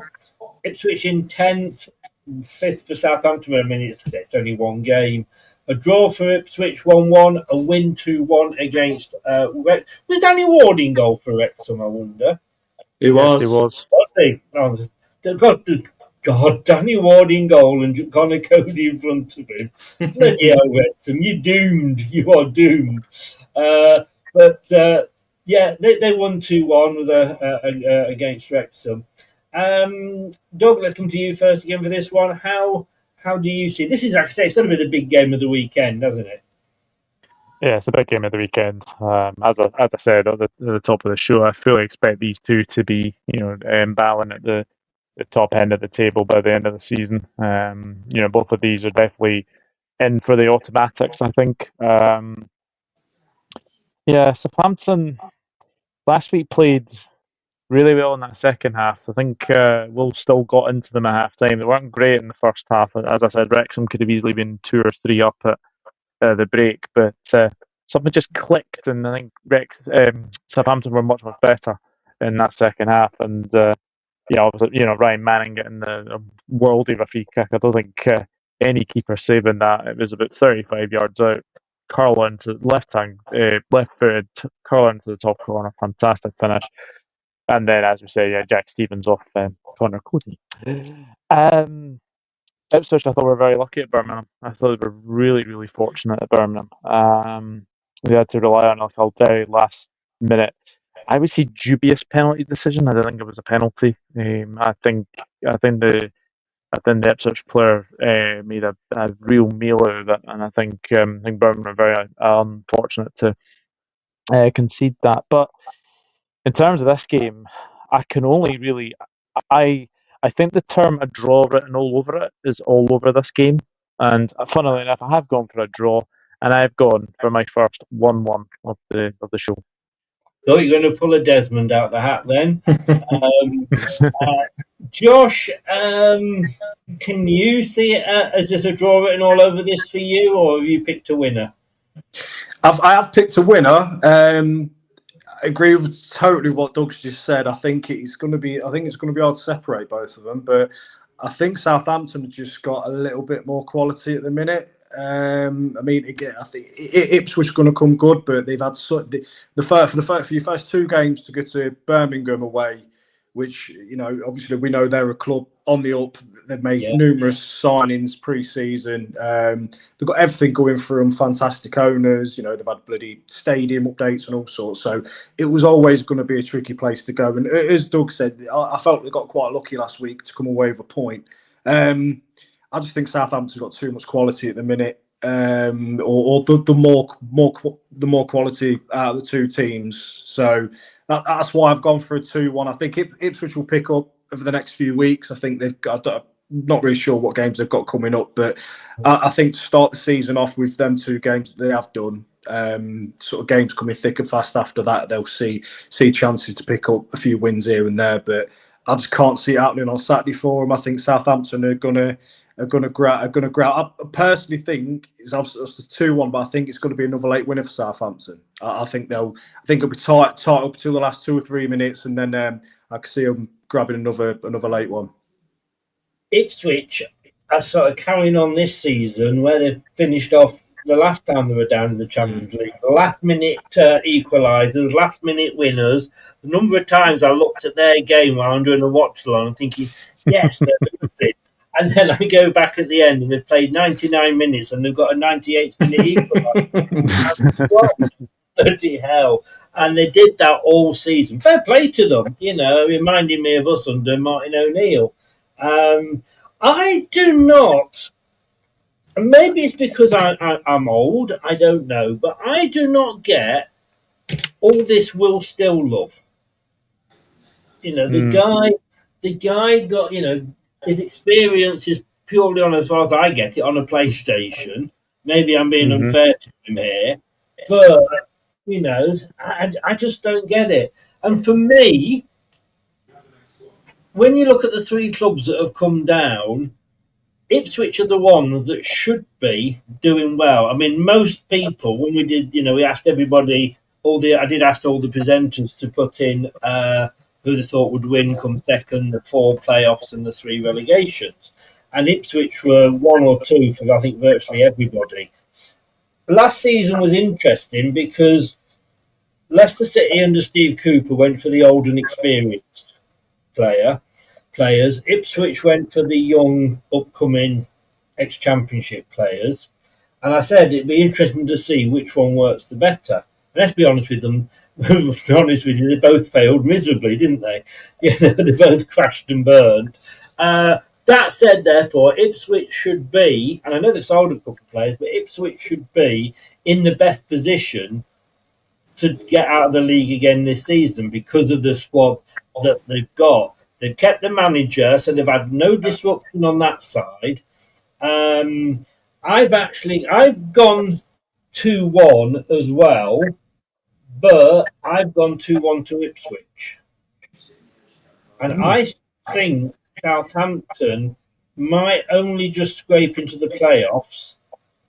Ipswich in 10th, 5th for Southampton. I mean, it's only one game. A draw for Ipswich 1-1, a win 2-1 against Wrexham. Was Danny Ward in goal for Wrexham, I wonder? He was. He was. Was he? Oh, God, God, Danny Ward in goal and Connor Cody in front of him. Bloody hell, Wrexham, you're doomed. You are doomed. Yeah, they won 2-1 against Wrexham. Doug, let's come to you first again for this one. How do you see this? Is, like I say, it's got to be the big game of the weekend, hasn't it? Yeah, it's a big game of the weekend. As I said at the top of the show, I fully expect these two to be, battling at the top end of the table by the end of the season. Both of these are definitely in for the automatics, I think. Southampton last week played really well in that second half. I think Wolves still got into them at half time. They weren't great in the first half. As I said, Wrexham could have easily been 2 or 3 up at the break, but something just clicked, and I think Southampton were much better in that second half. And obviously, Ryan Manning getting the worldie of a free kick. I don't think any keeper saving that. It was about 35 yards out. Curl into left-footed, curl into the top corner. Fantastic finish. And then, as we say, Jack Stevens off Connor Cody. Ipswich, I thought were very lucky at Birmingham. I thought they were really, really fortunate at Birmingham. We had to rely on a very last minute, I would say, dubious penalty decision. I don't think it was a penalty. I think the Ipswich player made a real meal out of it, and I think Birmingham were very unfortunate to concede that. But in terms of this game, I can only really I think the term "a draw" written all over it is all over this game. And funnily enough, I have gone for a draw, and I've gone for my first 1-1 of the show. So you're going to pull a Desmond out the hat then. Josh, can you see it as just a draw written all over this for you, or have you picked a winner? I have picked a winner. I agree with totally what Doug's just said. I think it's going to be hard to separate both of them, but I think Southampton have just got a little bit more quality at the minute. I think Ipswich going to come good, but they've had for your first 2 games to go to Birmingham away, which obviously we know they're a club on the up. They've made numerous signings pre-season. They've got everything going for them. Fantastic owners. They've had bloody stadium updates and all sorts. So it was always going to be a tricky place to go. And as Doug said, I felt they got quite lucky last week to come away with a point. I just think Southampton's got too much quality at the minute, or the more quality out of the 2 teams. So that's why I've gone for a 2-1. I think Ipswich will pick up over the next few weeks. I think they've got. I'm not really sure what games they've got coming up, but I think to start the season off with them 2 games that they have done, sort of games coming thick and fast after that, they'll see chances to pick up a few wins here and there. But I just can't see it happening on Saturday for them. I think Southampton are gonna grab. I personally think it's 2-1, but I think it's going to be another late winner for Southampton. I think it'll be tight up to the last 2 or 3 minutes, and then I can see them grabbing another late one. Ipswich are sort of carrying on this season where they've finished off the last time they were down in the Champions League. The last minute equalisers, last minute winners. The number of times I looked at their game while I'm doing a watch along and thinking, yes, they're losing. And then I go back at the end and they've played 99 minutes and they've got a 98-minute equaliser. Bloody hell. And they did that all season. Fair play to them, reminding me of us under Martin O'Neill. I do not, maybe it's because I'm old, I don't know, but I do not get all this Will Still love. The guy got, his experience is purely on, as far as I get it, on a PlayStation. Maybe I'm being unfair to him here, but I just don't get it. And for me, when you look at the 3 clubs that have come down, Ipswich are the ones that should be doing well. I mean, most people, when we did, we asked everybody, I did ask all the presenters to put in who they thought would win come second, the 4 playoffs and the 3 relegations. And Ipswich were 1 or 2 for, I think, virtually everybody. Last season was interesting because Leicester City under Steve Cooper went for the old and experienced player. players. Ipswich went for the young, upcoming ex-Championship players. And I said it'd be interesting to see which one works the better. And let's be honest with them. To be honest with you, they both failed miserably, didn't they? They both crashed and burned. That said, therefore, Ipswich should be, and I know they've sold a couple of players, but Ipswich should be in the best position to get out of the league again this season because of the squad that they've got. They've kept the manager, so they've had no disruption on that side. I've gone 2-1 as well, but I've gone 2-1 to Ipswich. And I think Southampton might only just scrape into the playoffs,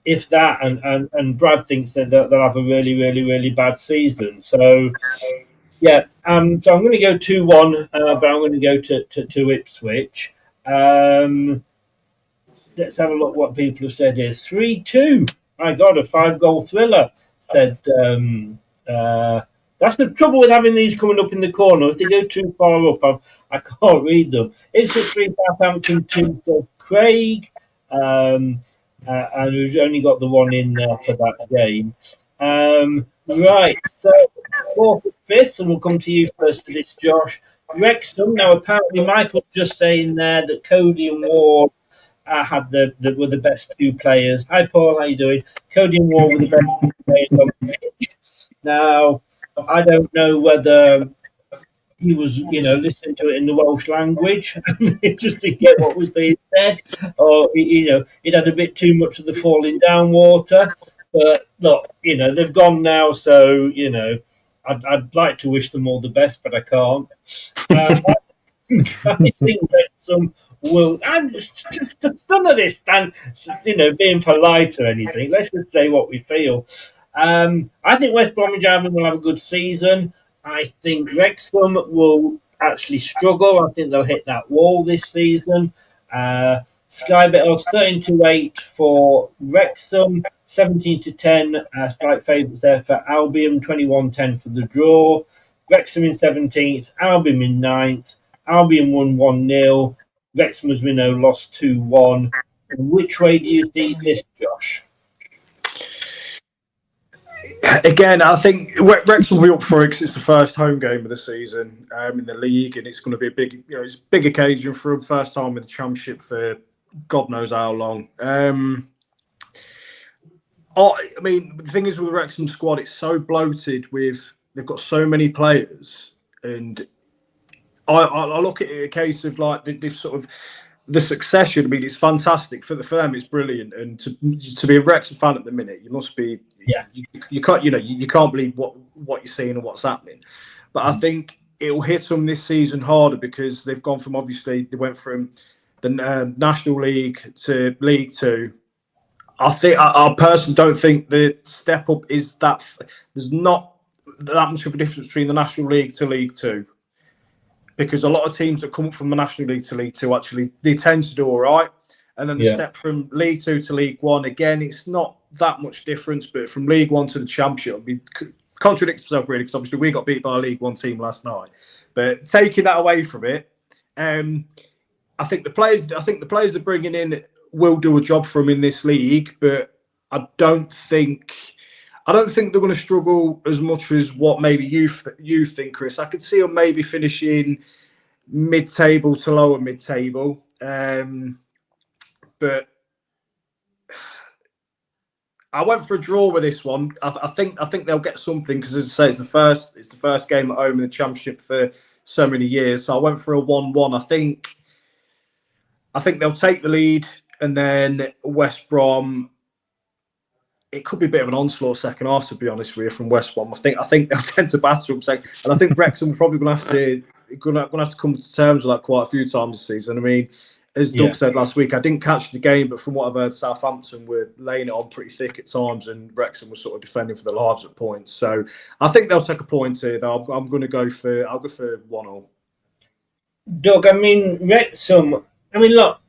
if that, and Brad thinks that they'll have a really, really, really bad season. So, yeah, so I'm going to go 2-1, but I'm going to go to Ipswich. Let's have a look what people have said here. 3-2. My God, a 5-goal thriller, said. That's the trouble with having these coming up in the corner. If they go too far up, I can't read them. Ipswich 3, Southampton 2, said Craig. And we've only got the one in there for that game. Right, so 4th and 5th, and we'll come to you first for this, Josh. Wrexham. Now, apparently, Michael's just saying there that Cody and Ward were the best two players. Hi, Paul, how you doing? Cody and Ward were the best two players on the pitch. Now, I don't know whether he was, listening to it in the Welsh language just to get what was being said, or it had a bit too much of the falling down water. But look, they've gone now, so I'd like to wish them all the best, but I can't. I think Wrexham will. I'm just none of this, Dan. Being polite or anything. Let's just say what we feel. I think West Bromwich Albion will have a good season. I think Wrexham will actually struggle. I think they'll hit that wall this season. Sky Bet odds 13-8 for Wrexham, 17-10 slight favourites there for Albion, 21-10 for the draw. Wrexham in 17th, Albion in 9th. Albion won 1-0. Wrexham, as we know, lost 2-1. Which way do you see this, Josh? Again, I think Wrexham will be up for it because it's the first home game of the season in the league, and it's going to be a big, it's a big occasion for them. First time in the Championship for God knows how long. The thing is with the Wrexham squad, it's so bloated they've got so many players, and I look at it a case of like this sort of the succession. I mean, it's fantastic for them. It's brilliant, and to be a Wrexham fan at the minute, you must be. Yeah, you can't. You can't believe what you're seeing and what's happening. But I think it'll hit them this season harder because they've gone from they went from the National League to League Two. I personally don't think the step up is that. There's not that much of a difference between the National League to League Two. Because a lot of teams that come up from the National League to League Two, actually, they tend to do all right. And then the step from League Two to League One, again, it's not that much difference. But from League One to the Championship, contradicts itself really, because obviously we got beat by a League One team last night. But taking that away from it, I think the players they're bringing in will do a job for them in this league. But I don't think they're going to struggle as much as what maybe you think, Chris. I could see them maybe finishing mid-table to lower mid-table, but I went for a draw with this one. I think they'll get something because, as I say, it's the first game at home in the Championship for so many years. So I went for a 1-1. I think they'll take the lead, and then West Brom. It could be a bit of an onslaught second half, to be honest with you, from West Brom. I think they'll tend to batter them, and I think Wrexham are probably going to have to come to terms with that quite a few times this season. I mean, as Doug said last week, I didn't catch the game, but from what I've heard, Southampton were laying it on pretty thick at times, and Wrexham was sort of defending for their lives at points. So I think they'll take a point here. Though I'm going to go for 1-0. Doug, I mean Wrexham. I mean, look,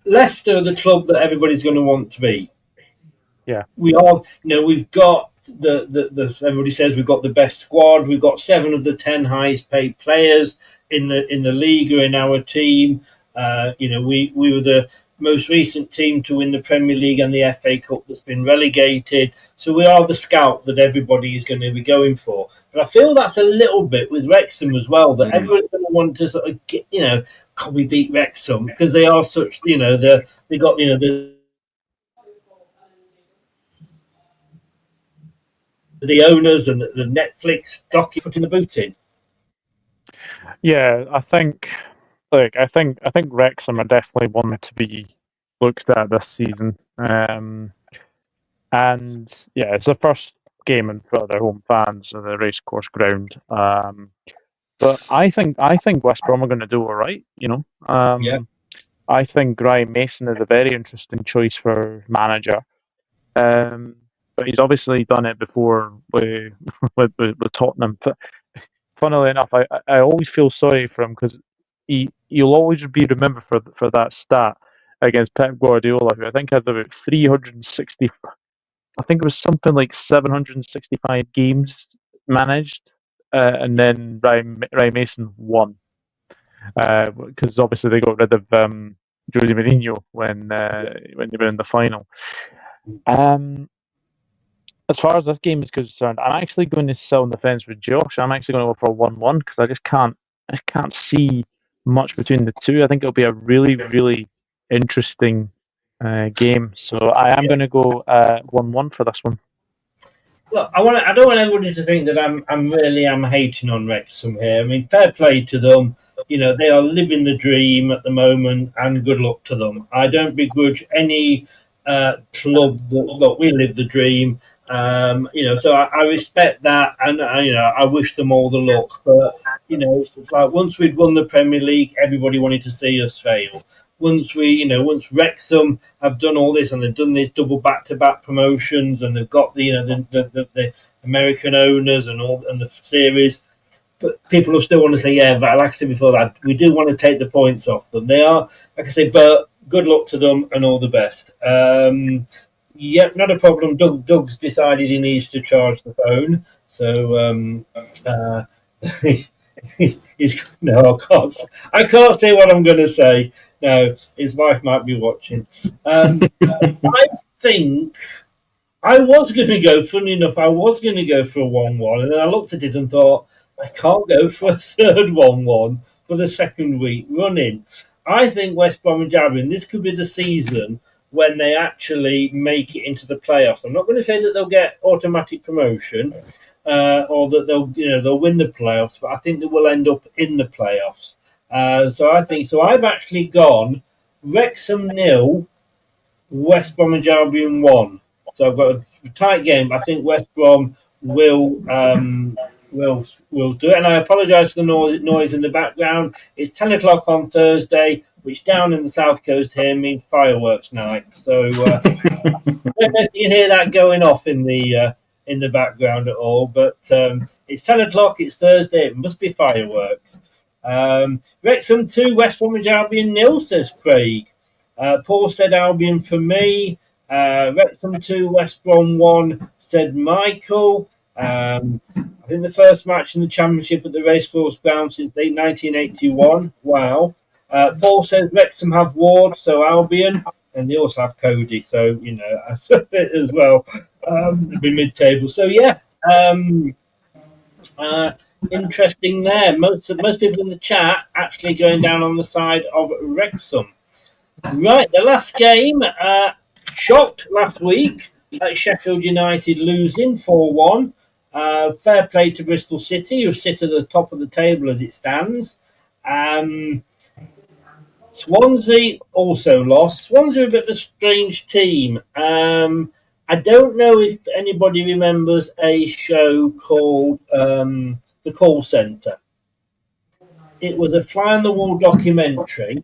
Leicester are the club that everybody's going to want to beat. Yeah, we are. We've got everybody says we've got the best squad. We've got 7 of the 10 highest paid players in the league are in our team. We were the most recent team to win the Premier League and the FA Cup that's been relegated. So we are the scout that everybody is going to be going for. But I feel that's a little bit with Wrexham as well, that everyone's going to want to sort of get, can we beat Wrexham? Because they are such, they got, the owners and the Netflix docu putting the boot in. Yeah, I think Wrexham are definitely one to be looked at this season. And yeah, it's the first game in front of their home fans on the racecourse ground. But I think West Brom are going to do all right. I think Graham Mason is a very interesting choice for manager. But he's obviously done it before with Tottenham. But funnily enough, I always feel sorry for him because you'll always be remembered for that stat against Pep Guardiola, who I think had about 360. I think it was something like 765 games managed, and then Ryan Mason won because obviously they got rid of Jose Mourinho when they were in the final. As far as this game is concerned, I'm actually going to sit on the fence with Josh. I'm actually going to go for 1-1 because I just can't see much between the two. I think it'll be a really, really interesting game. So I am going to go 1-1 for this one. Look, I don't want everybody to think that I'm hating on Wrexham here. I mean, fair play to them. They are living the dream at the moment, and good luck to them. I don't begrudge any club that we live the dream. So I respect that, and I wish them all the luck. But it's like once we'd won the Premier League, everybody wanted to see us fail. Once Wrexham have done all this and they've done these double back-to-back promotions, and they've got the American owners and the series, but people will still want to say, yeah, but like I said before, that we do want to take the points off them. They are, like I say, but good luck to them and all the best. Yep, not a problem. Doug's decided he needs to charge the phone, so no, I can't say what I'm going to say. No, his wife might be watching. I think I was going to go. Funny enough, I was going to go for a 1-1, and then I looked at it and thought I can't go for a third 1-1 for the second week running. I think West Bromwich Albion, this could be the season when they actually make it into the playoffs. I'm not going to say that they'll get automatic promotion or that they'll win the playoffs, but I think they will end up in the playoffs. So I've actually gone Wrexham 0, West Bromwich Albion 1. So I've got a tight game. I think West Brom will do it. And I apologise for the noise in the background. It's 10 o'clock on Thursday, which down in the South Coast here means fireworks night. So I don't know if you can hear that going off in the background at all. But it's 10 o'clock. It's Thursday. It must be fireworks. Wrexham 2, West Bromwich Albion 0, says Craig. Paul said Albion for me. Wrexham 2, West Brom 1, said Michael. I think the first match in the Championship at the Racecourse Ground since 1981. Wow. Paul says Wrexham have Ward, so Albion, and they also have Cody, so as well. It'll be mid-table. So yeah, interesting there. Most people in the chat actually going down on the side of Wrexham. Right, the last game, shocked last week at Sheffield United losing 4-1. Fair play to Bristol City, who sit at the top of the table as it stands. Swansea also lost. Swansea are a bit of a strange team. I don't know if anybody remembers a show called The Call Centre. It was a fly-on-the-wall documentary,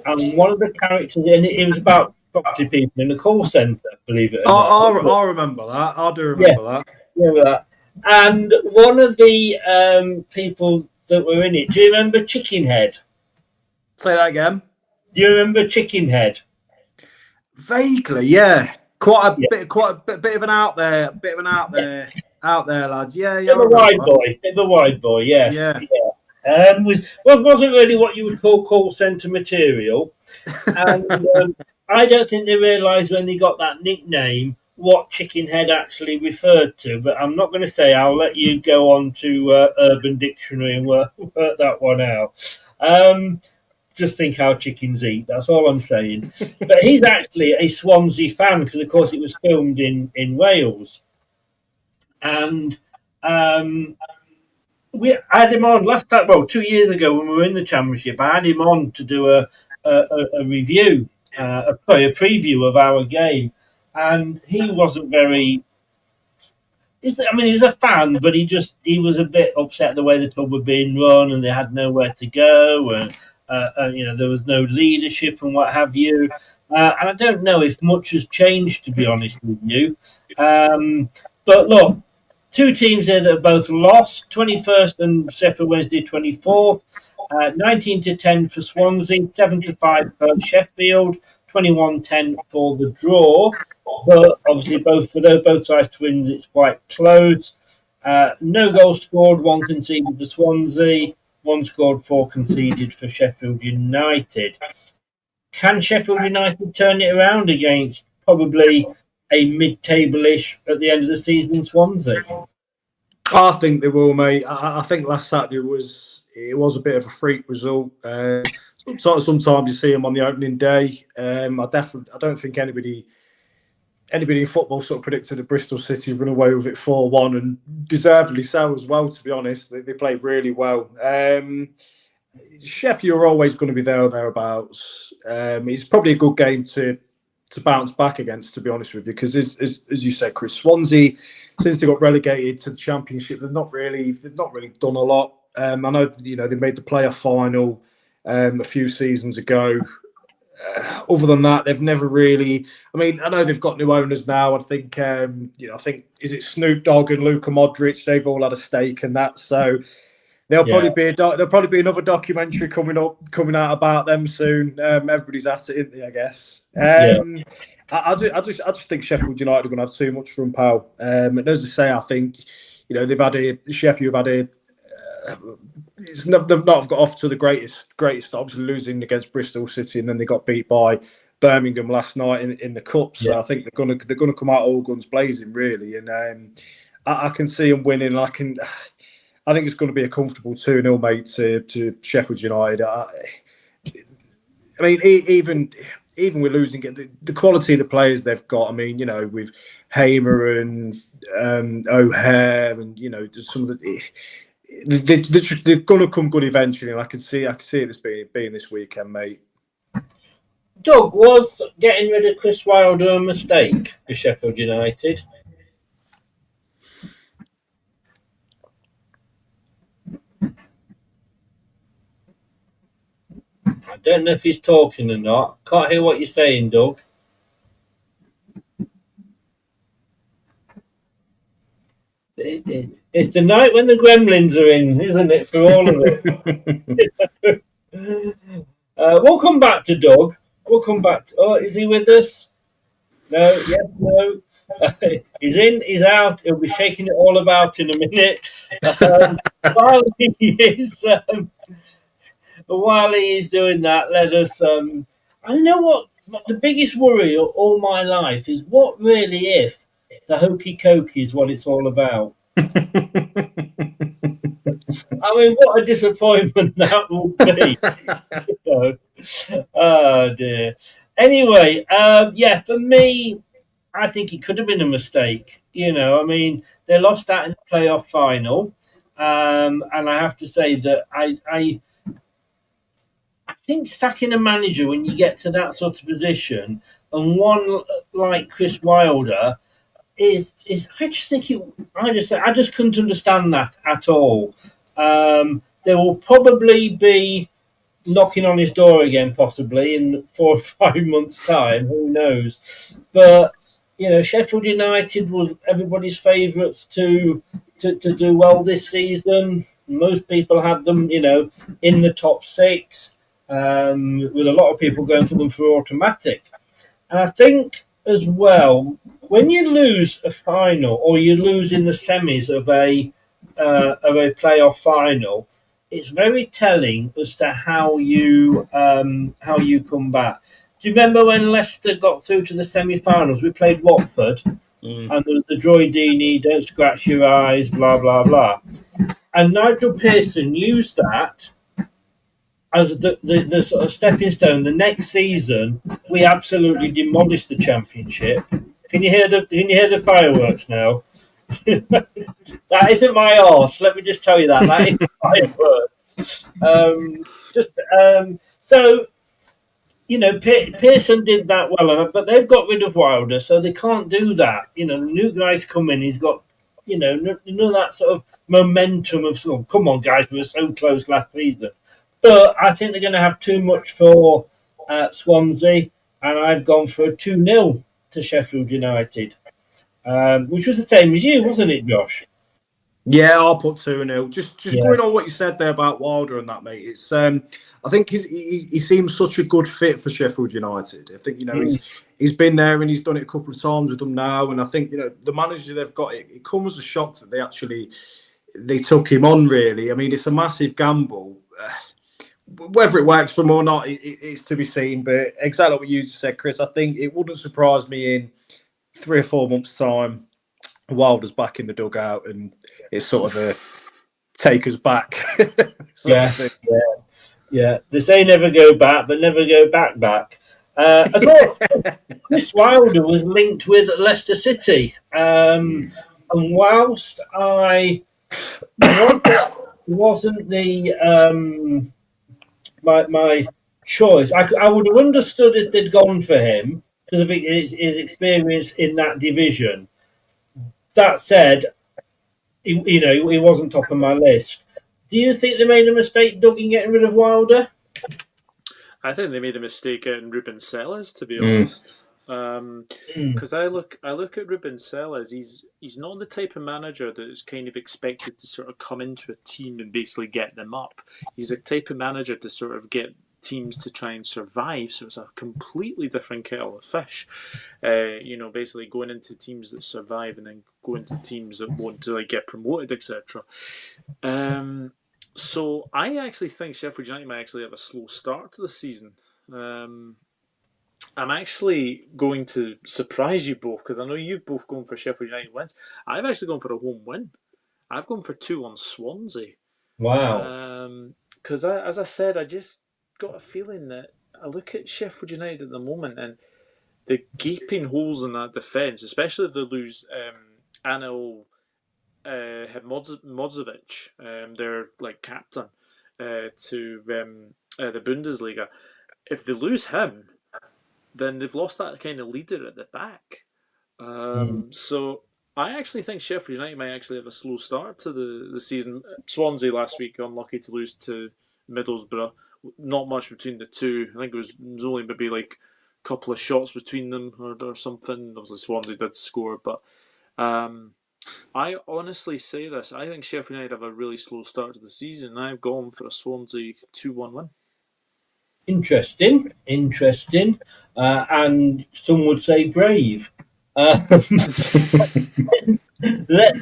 and one of the characters in it was about property people in the call centre, believe it or not. I remember that. I do remember that. Remember that. And one of the people that were in it, do you remember Chickenhead? Say that again. Do you remember Chickenhead? Vaguely, yeah. Quite a bit of an out there, lads. Yeah, Bit of a wide boy, yes. Yeah. Wasn't really what you would call centre material, and I don't think they realised when they got that nickname what Chicken Head actually referred to. But I'm not going to say. I'll let you go on to Urban Dictionary and work that one out. Just think how chickens eat. That's all I'm saying. But he's actually a Swansea fan because, of course, it was filmed in Wales, and we had him on last time. Well, 2 years ago when we were in the Championship, I had him on to do a review, a preview of our game, and he wasn't very. He was a fan, but he was a bit upset the way the club were being run, and they had nowhere to go, and there was no leadership and what have you. And I don't know if much has changed, to be honest with you. But look, two teams there that have both lost, 21st and Sheffield Wednesday 24th, 19-10 for Swansea, 7-5 for Sheffield, 21-10 for the draw. But obviously both sides to win, it's quite close. No goals scored, one conceded for Swansea, one scored, four conceded for Sheffield United. Can Sheffield United turn it around against probably a mid-table-ish at the end of the season Swansea? I think they will, mate. I think last Saturday was a bit of a freak result. Sometimes you see them on the opening day. I don't think anybody in football sort of predicted that Bristol City run away with it 4-1, and deservedly so as well, to be honest. They played really well. Sheffield are always going to be there or thereabouts. It's probably a good game to bounce back against, to be honest with you, because as you said, Chris, Swansea, since they got relegated to the Championship, they've not really done a lot. I know they made the playoff final a few seasons ago. Other than that, they've never really. I mean, I know they've got new owners now. I think is it Snoop Dogg and Luka Modric? They've all had a stake in that, so there'll probably be another documentary coming out about them soon. Everybody's at it, isn't they, I guess. I just think Sheffield United are going to have too much from Pal. And as I say, I think Sheffield have had they've not got off to the greatest start, obviously losing against Bristol City, and then they got beat by Birmingham last night in the cup. So I think they're gonna come out all guns blazing, really. And I can see them winning. I think it's going to be a comfortable 2-0, mate, to Sheffield United. I mean, even with losing, the quality of the players they've got. I mean, with Hamer and O'Hare, and just some of the. They're going to come good eventually, and I can see this being this weekend, mate. Doug, was getting rid of Chris Wilder a mistake for Sheffield United? I don't know if he's talking or not. Can't hear what you're saying, Doug. It's the night when the gremlins are in, isn't it, for all of it? We'll come back to Doug. We'll come back. Is he with us? No, yes, no. He's in, he's out. He'll be shaking it all about in a minute. While he is doing that, let us. I know what the biggest worry all my life is. What really if the hokey cokey is what it's all about? I mean, what a disappointment that will be. Oh dear. Anyway, for me, I think it could have been a mistake. I mean, they lost that in the playoff final, and I have to say that I think sacking a manager when you get to that sort of position, and one like Chris Wilder, is I just couldn't understand that at all. There will probably be knocking on his door again, possibly in 4 or 5 months' time. Who knows? But Sheffield United was everybody's favourites to do well this season. Most people had them, in the top 6, with a lot of people going for them for automatic. And I think as well, when you lose a final or you lose in the semis of a playoff final, it's very telling as to how you come back. Do you remember when Leicester got through to the semi-finals? We played Watford, and there was the Droidini, don't scratch your eyes, blah blah blah, and Nigel Pearson used that as the sort of stepping stone. The next season, we absolutely demolished the Championship. Can you hear the fireworks now? That isn't my arse. Let me just tell you that is fireworks. So Pearson did that well, but they've got rid of Wilder, so they can't do that. The new guy's come in. He's got none of that sort of momentum of come on, guys, we were so close last season. But I think they're going to have too much for Swansea, and I've gone for a 2-0 to Sheffield United, which was the same as you, wasn't it, Josh? Yeah, I'll put 2-0. Just Yeah. going on what you said there about Wilder and that, mate. It's I think he seems such a good fit for Sheffield United. I think he's been there and he's done it a couple of times with them now. And I think the manager they've got, it comes as a shock that they took him on. Really, I mean, it's a massive gamble. Whether it works for him or not, it's to be seen. But exactly what you said, Chris, I think it wouldn't surprise me in 3 or 4 months' time, Wilder's back in the dugout and it's sort of a take us back. Yeah. They say never go back, but never go back. I thought Chris Wilder was linked with Leicester City, and whilst I wasn't the my choice, I would have understood if they'd gone for him because of his experience in that division. That said, he wasn't top of my list. Do you think they made a mistake, Doug, in getting rid of Wilder? I think they made a mistake getting Ruben Sellers, to be honest. Because I look at Ruben Sellers, he's not the type of manager that is kind of expected to sort of come into a team and basically get them up. He's a type of manager to sort of get teams to try and survive, so it's a completely different kettle of fish. Basically going into teams that survive and then go into teams that want to get promoted, etc. So I actually think Sheffield United might actually have a slow start to the season. I'm actually going to surprise you both because I know you've both gone for Sheffield United wins. I've actually gone for a home win. I've gone for 2 on Swansea. Wow. Because as I said, I just got a feeling that I look at Sheffield United at the moment and the gaping holes in that defence, especially if they lose Anil Modzovic, their captain, to the Bundesliga. If they lose him, then they've lost that kind of leader at the back. So I actually think Sheffield United might actually have a slow start to the season. Swansea last week unlucky to lose to Middlesbrough. Not much between the two. I think it was only maybe a couple of shots between them or something. Obviously Swansea did score, but I honestly say this. I think Sheffield United have a really slow start to the season. I've gone for a Swansea 2-1 win. Interesting. And some would say brave. Let's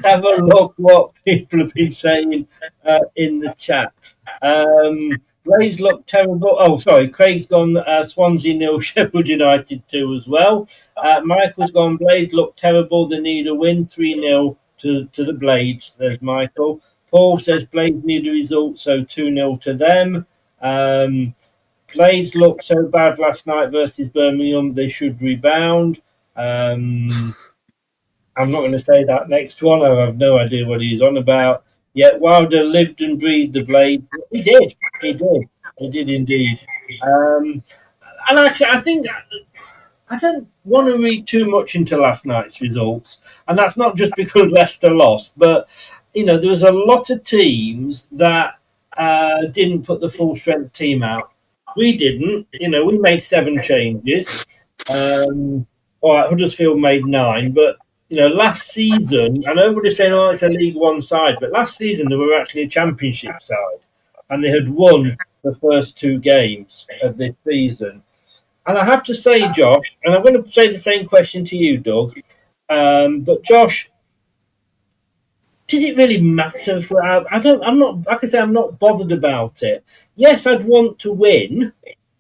have a look what people have been saying in the chat. Blaze looked terrible. Oh, sorry. Craig's gone Swansea 0, Sheffield United 2 as well. Michael's gone Blaze looked terrible. They need a win 3-0 to the Blades. There's Michael. Paul says Blades need a result, so 2-0 to them. Blades looked so bad last night versus Birmingham. They should rebound. I'm not going to say that next one. I have no idea what he's on about. Yet Wilder lived and breathed the Blade. He did indeed. And actually, I think I don't want to read too much into last night's results, and that's not just because Leicester lost, but there was a lot of teams that didn't put the full strength team out. We didn't. We made 7 changes. All right, Huddersfield made 9, but last season, I know everybody's saying, it's a League One side, but last season they were actually a Championship side, and they had won the first 2 games of this season. And I have to say, Josh, and I'm going to say the same question to you, Doug. But Josh, did it really matter for our? I'm not. Like I say, I'm not bothered about it. Yes, I'd want to win,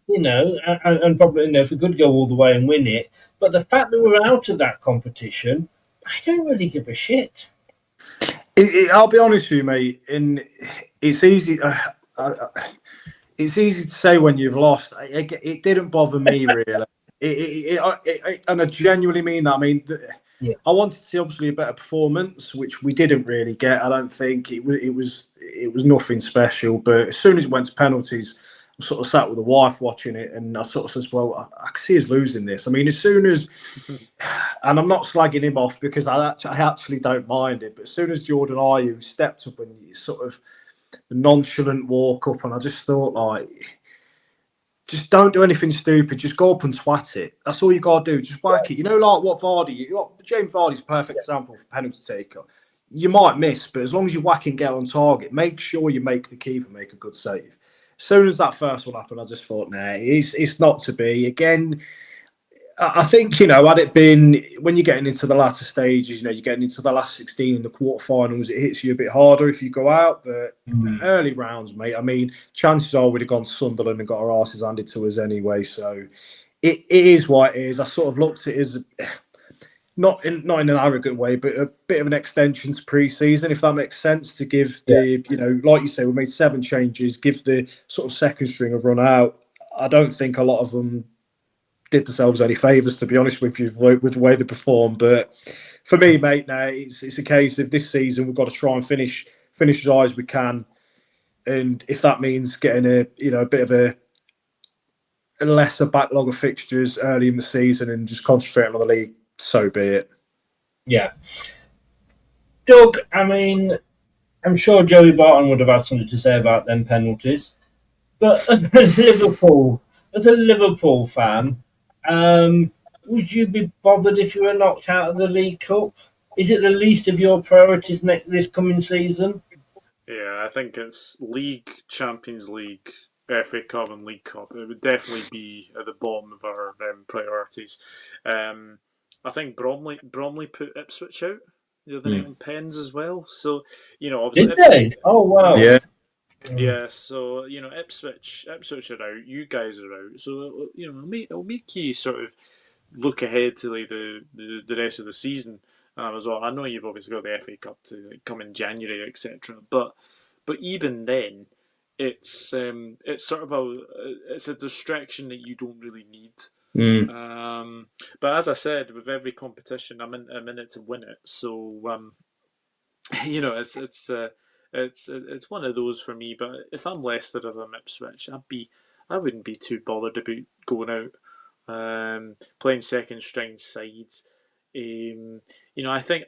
and probably if we could go all the way and win it. But the fact that we're out of that competition, I don't really give a shit. I'll be honest with you, mate. And it's easy. It's easy to say when you've lost. It didn't bother me really. And I genuinely mean that. I mean, I wanted to see obviously a better performance, which we didn't really get. I don't think it was nothing special. But as soon as it went to penalties, I sort of sat with the wife watching it, and I sort of says, "Well, I can see us losing this." I mean, as soon as, and I'm not slagging him off because I actually don't mind it, but as soon as Jordan Ayew stepped up and sort of the nonchalant walk up, and I just thought, like, just don't do anything stupid. Just go up and twat it. That's all you got to do. Just whack it. You know, like what Vardy, James Vardy's a perfect example for penalty taker. You might miss, but as long as you whack and get on target, make sure you make the keeper make a good save. As soon as that first one happened, I just thought, nah, it's not to be. Again, I think, had it been when you're getting into the latter stages, you're getting into the last 16 in the quarterfinals, it hits you a bit harder if you go out. But early rounds, mate, I mean, chances are we'd have gone to Sunderland and got our asses handed to us anyway. So it is what it is. I sort of looked at it as not in an arrogant way, but a bit of an extension to pre-season, if that makes sense, to give the, like you say, we made 7 changes, give the sort of second string a run out. I don't think a lot of them did themselves any favours, to be honest with you, with the way they performed. But for me, mate, now it's a case of this season we've got to try and finish as high as we can, and if that means getting a bit of a lesser backlog of fixtures early in the season and just concentrating on the league, so be it. Yeah. Doug, I mean, I'm sure Joey Barton would have had something to say about them penalties, but as a Liverpool fan, would you be bothered if you were knocked out of the League Cup? Is it the least of your priorities this coming season? Yeah, I think it's League, Champions League, FA Cup and League Cup. It would definitely be at the bottom of our priorities. I think Bromley put Ipswich out the other night on pens as well. So, obviously... Did they? Oh, wow. Yeah. Yeah, so, Ipswich are out, you guys are out. So, it'll make you sort of look ahead to like the rest of the season as well. I know you've obviously got the FA Cup to come in January, etc. But even then, it's sort of it's a distraction that you don't really need. But as I said, with every competition, I'm in it to win it. So it's one of those for me. But if I'm Leicester, if I'm Ipswich, I wouldn't be too bothered about going out, playing second string sides. I think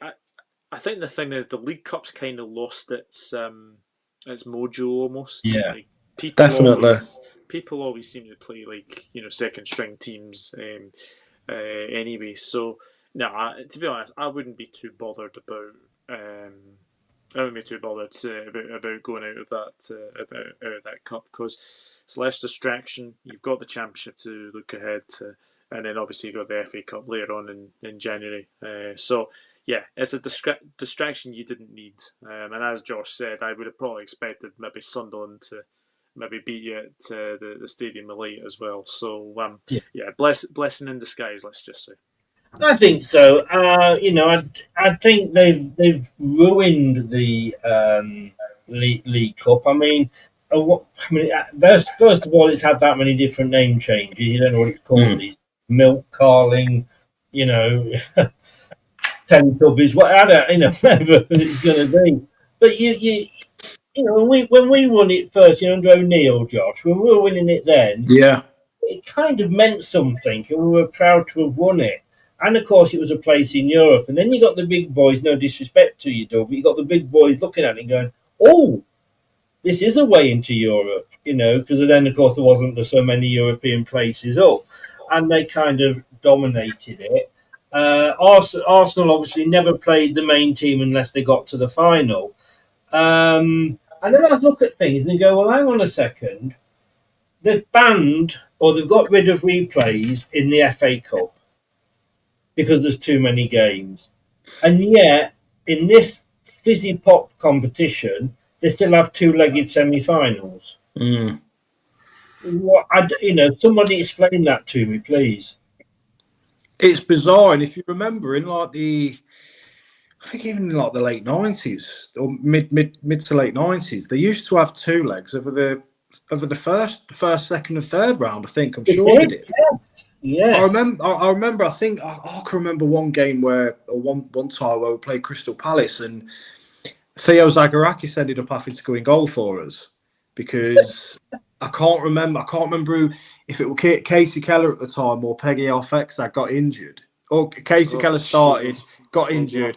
the thing is the League Cup's kind of lost its mojo almost. Yeah, like, definitely. People always seem to play like second string teams anyway. So no, to be honest, I wouldn't be too bothered about. I wouldn't be too bothered about going out of that cup because it's less distraction. You've got the Championship to look ahead to, and then obviously you've got the FA Cup later on in January. So yeah, it's a distraction you didn't need. And as Josh said, I would have probably expected maybe Sunderland to maybe beat you at the Stadium of Light as well. So blessing in disguise, let's just say. I think so. I think they've ruined the League Cup. I mean, first of all, it's had that many different name changes. You don't know what it's called. These milk carling, Teletubbies, whatever it's going to be. But when we won it first, under O'Neill, Josh, when we were winning it then, it kind of meant something, and we were proud to have won it. And of course, it was a place in Europe. And then you got the big boys, no disrespect to you, Doug, but you got the big boys looking at it and going, "Oh, this is a way into Europe," because then, of course, there wasn't so many European places up. And they kind of dominated it. Arsenal obviously never played the main team unless they got to the final. And then I look at things and go, well, hang on a second. they've banned or they've got rid of replays in the FA Cup because there's too many games. And yet, in this fizzy pop competition, they still have two-legged semi-finals. Somebody explain that to me, please. It's bizarre, and if you remember, in I think even in the late 90s or mid to late 90s, they used to have two legs over the first, second, and third round. I think I'm sure they did. Yes. I remember. I think I can remember one game one time where we played Crystal Palace and Theo Zagorakis ended up having to go in goal for us because I can't remember if it was Casey Keller at the time or Peggy Arfex that got injured. Or Casey Keller started, got injured.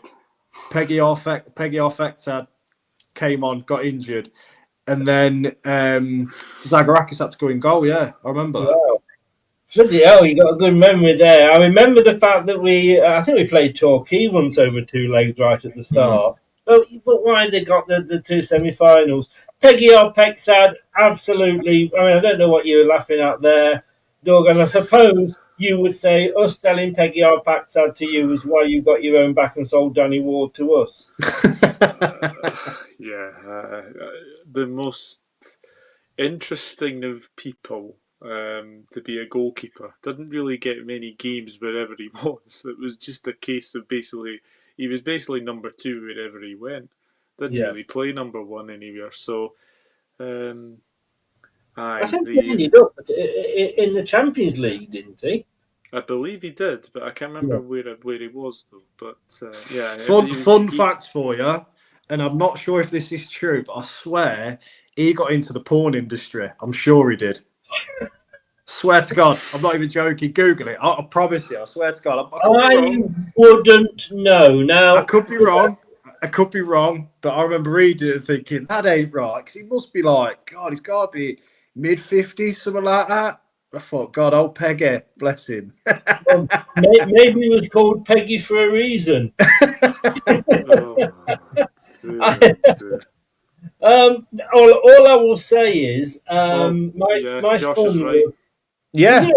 Peggy Arfex came on, got injured, and then Zagorakis had to go in goal. Yeah, I remember that. Bloody hell, you got a good memory there. I remember the fact that I think we played Torquay once over two legs right at the start. But why they got the two semi-finals? Peggy Arpexad, absolutely. I mean, I don't know what you were laughing at there, Doug, and I suppose you would say us selling Peggy Arpexad to you is why you got your own back and sold Danny Ward to us. The most interesting of people to be a goalkeeper. Didn't really get many games wherever he was. It was just a case of he was basically number two wherever he went. Didn't really play number one anywhere. So, I think he ended up in the Champions League, didn't he? I believe he did, but I can't remember where he was though. But fun fact for you, and I'm not sure if this is true, but I swear he got into the porn industry. I'm sure he did. Swear to God, I'm not even joking. Google it. I promise you. I swear to God. I wouldn't know. Now I could be wrong. But I remember reading it and thinking that ain't right because he must be he's got to be mid-50s, something like that. I thought, God, old Peggy, bless him. Maybe he was called Peggy for a reason. All I will say is, my Josh son is right. Yeah.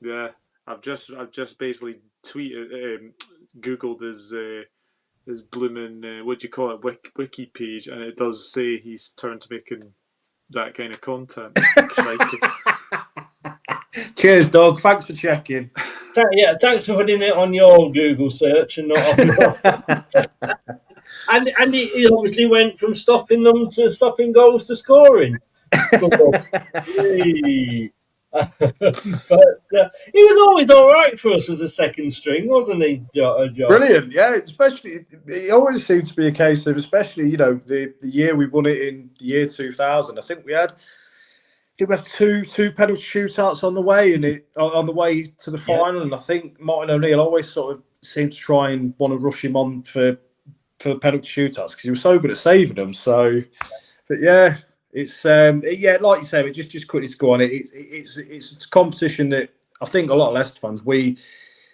Yeah, I've just basically googled his blooming what do you call it wiki page, and it does say he's turned to making that kind of content. Cheers, Doug. Thanks for checking. Thanks for putting it on your Google search and not on yours. And he obviously went from stopping them to stopping goals to scoring. But he was always all right for us as a second string, wasn't he, John? Brilliant, yeah. Especially, it always seemed to be a case of, especially the year we won it in the year 2000. I think we had two penalty shootouts on the way on the way to the final, and I think Martin O'Neill always sort of seemed to try and want to rush him on for penalty shootouts because he was so good at saving them. So, but yeah. It's like you say, it just quickly to go on it. It's a competition that I think a lot of Leicester fans we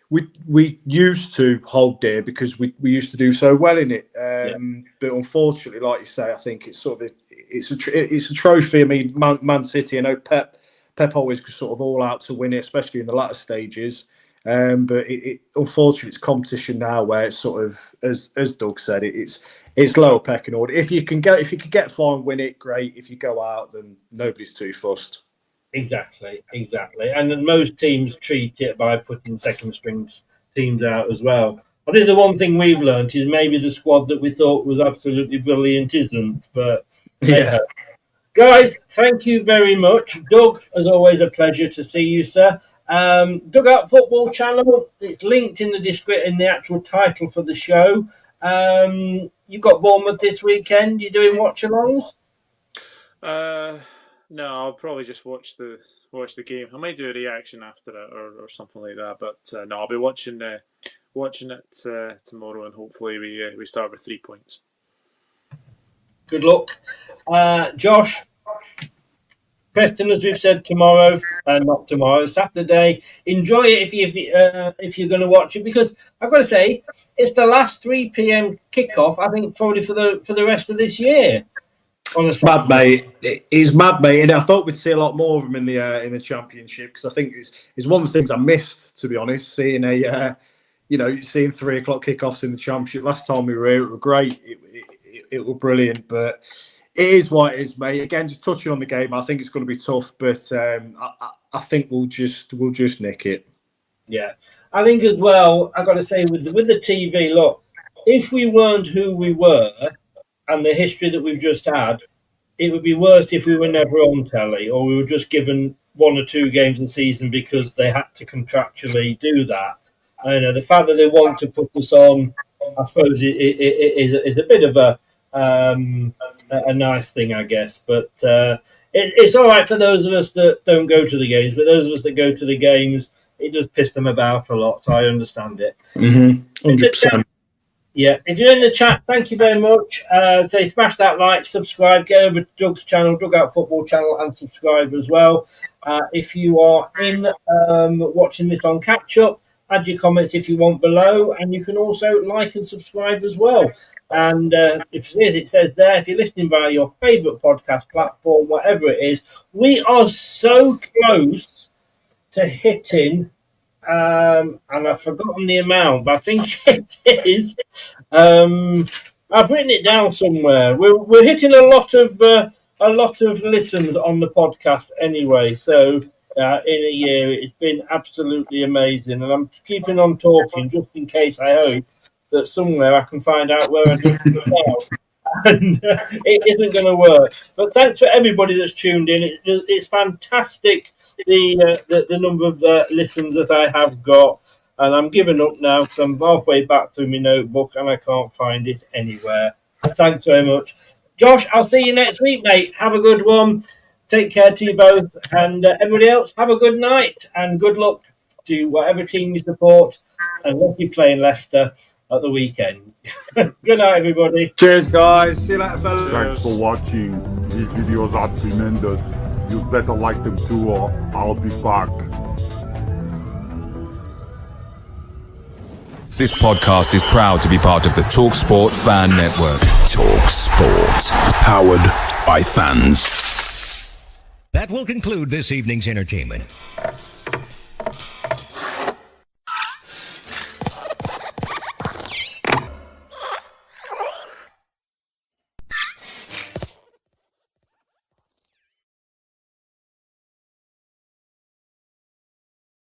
used to hold dear because we used to do so well in it. But unfortunately, like you say, I think it's sort of it's a trophy. I mean, Man City. I know Pep always was sort of all out to win it, especially in the latter stages. But unfortunately, it's competition now where it's sort of, as Doug said, it's lower pecking order. If you can get far and win it, great. If you go out, then nobody's too fussed. Exactly. And then most teams treat it by putting second string teams out as well. I think the one thing we've learned is maybe the squad that we thought was absolutely brilliant isn't. But yeah. Guys, thank you very much. Doug, as always, a pleasure to see you, sir. Dugout Football Channel, it's linked in the actual title for the show. You've got Bournemouth this weekend. You doing watch-alongs? No, I'll probably just watch the game. I might do a reaction after it or something like that. But no, I'll be watching it tomorrow, and hopefully we start with 3 points. Good luck, Josh. Preston, as we've said, not tomorrow, Saturday. Enjoy it if you're going to watch it, because I've got to say it's the last 3 p.m. kickoff. I think probably for the rest of this year. Honestly, mad, mate. He's mad, mate. And I thought we'd see a lot more of him in the Championship, because I think it's one of the things I missed, to be honest. Seeing seeing 3 o'clock kickoffs in the Championship. Last time we were here, it was great. It was brilliant, but it is what it is, mate. Again, just touching on the game, I think it's going to be tough, but I think we'll just nick it. Yeah, I think as well. I got to say with the TV, look, if we weren't who we were and the history that we've just had, it would be worse if we were never on telly, or we were just given 1 or 2 games a season because they had to contractually do that. The fact that they want to put us on, I suppose, is a bit of a nice thing, I guess. But it's all right for those of us that don't go to the games. But those of us that go to the games, it does piss them about a lot. So I understand it. 100%. Yeah, if you're in the chat, thank you very much. Say smash that like, subscribe, get over to Doug's channel, Dugout Football channel, and subscribe as well. If you are in watching this on catch up, add your comments if you want below, and you can also like and subscribe as well. And if it says there, if you're listening via your favourite podcast platform, whatever it is, we are so close to hitting. And I've forgotten the amount, but I think it is. I've written it down somewhere. We're hitting a lot of listens on the podcast anyway. So in a year, it's been absolutely amazing, and I'm keeping on talking just in case. I hope that somewhere I can find out where I do it now. And it isn't going to work. But thanks for everybody that's tuned in. It's fantastic, the number of listens that I have got. And I'm giving up now because I'm halfway back through my notebook and I can't find it anywhere. Thanks very much. Josh, I'll see you next week, mate. Have a good one. Take care to you both. And everybody else, have a good night. And good luck to whatever team you support. And hope you play in Leicester at the weekend. Good night, everybody. Cheers, guys. See you later, fellas. Thanks for watching. These videos are tremendous. You better like them too, or I'll be back. This podcast is proud to be part of the TalkSport Fan Network. TalkSport. Powered by fans. That will conclude this evening's entertainment.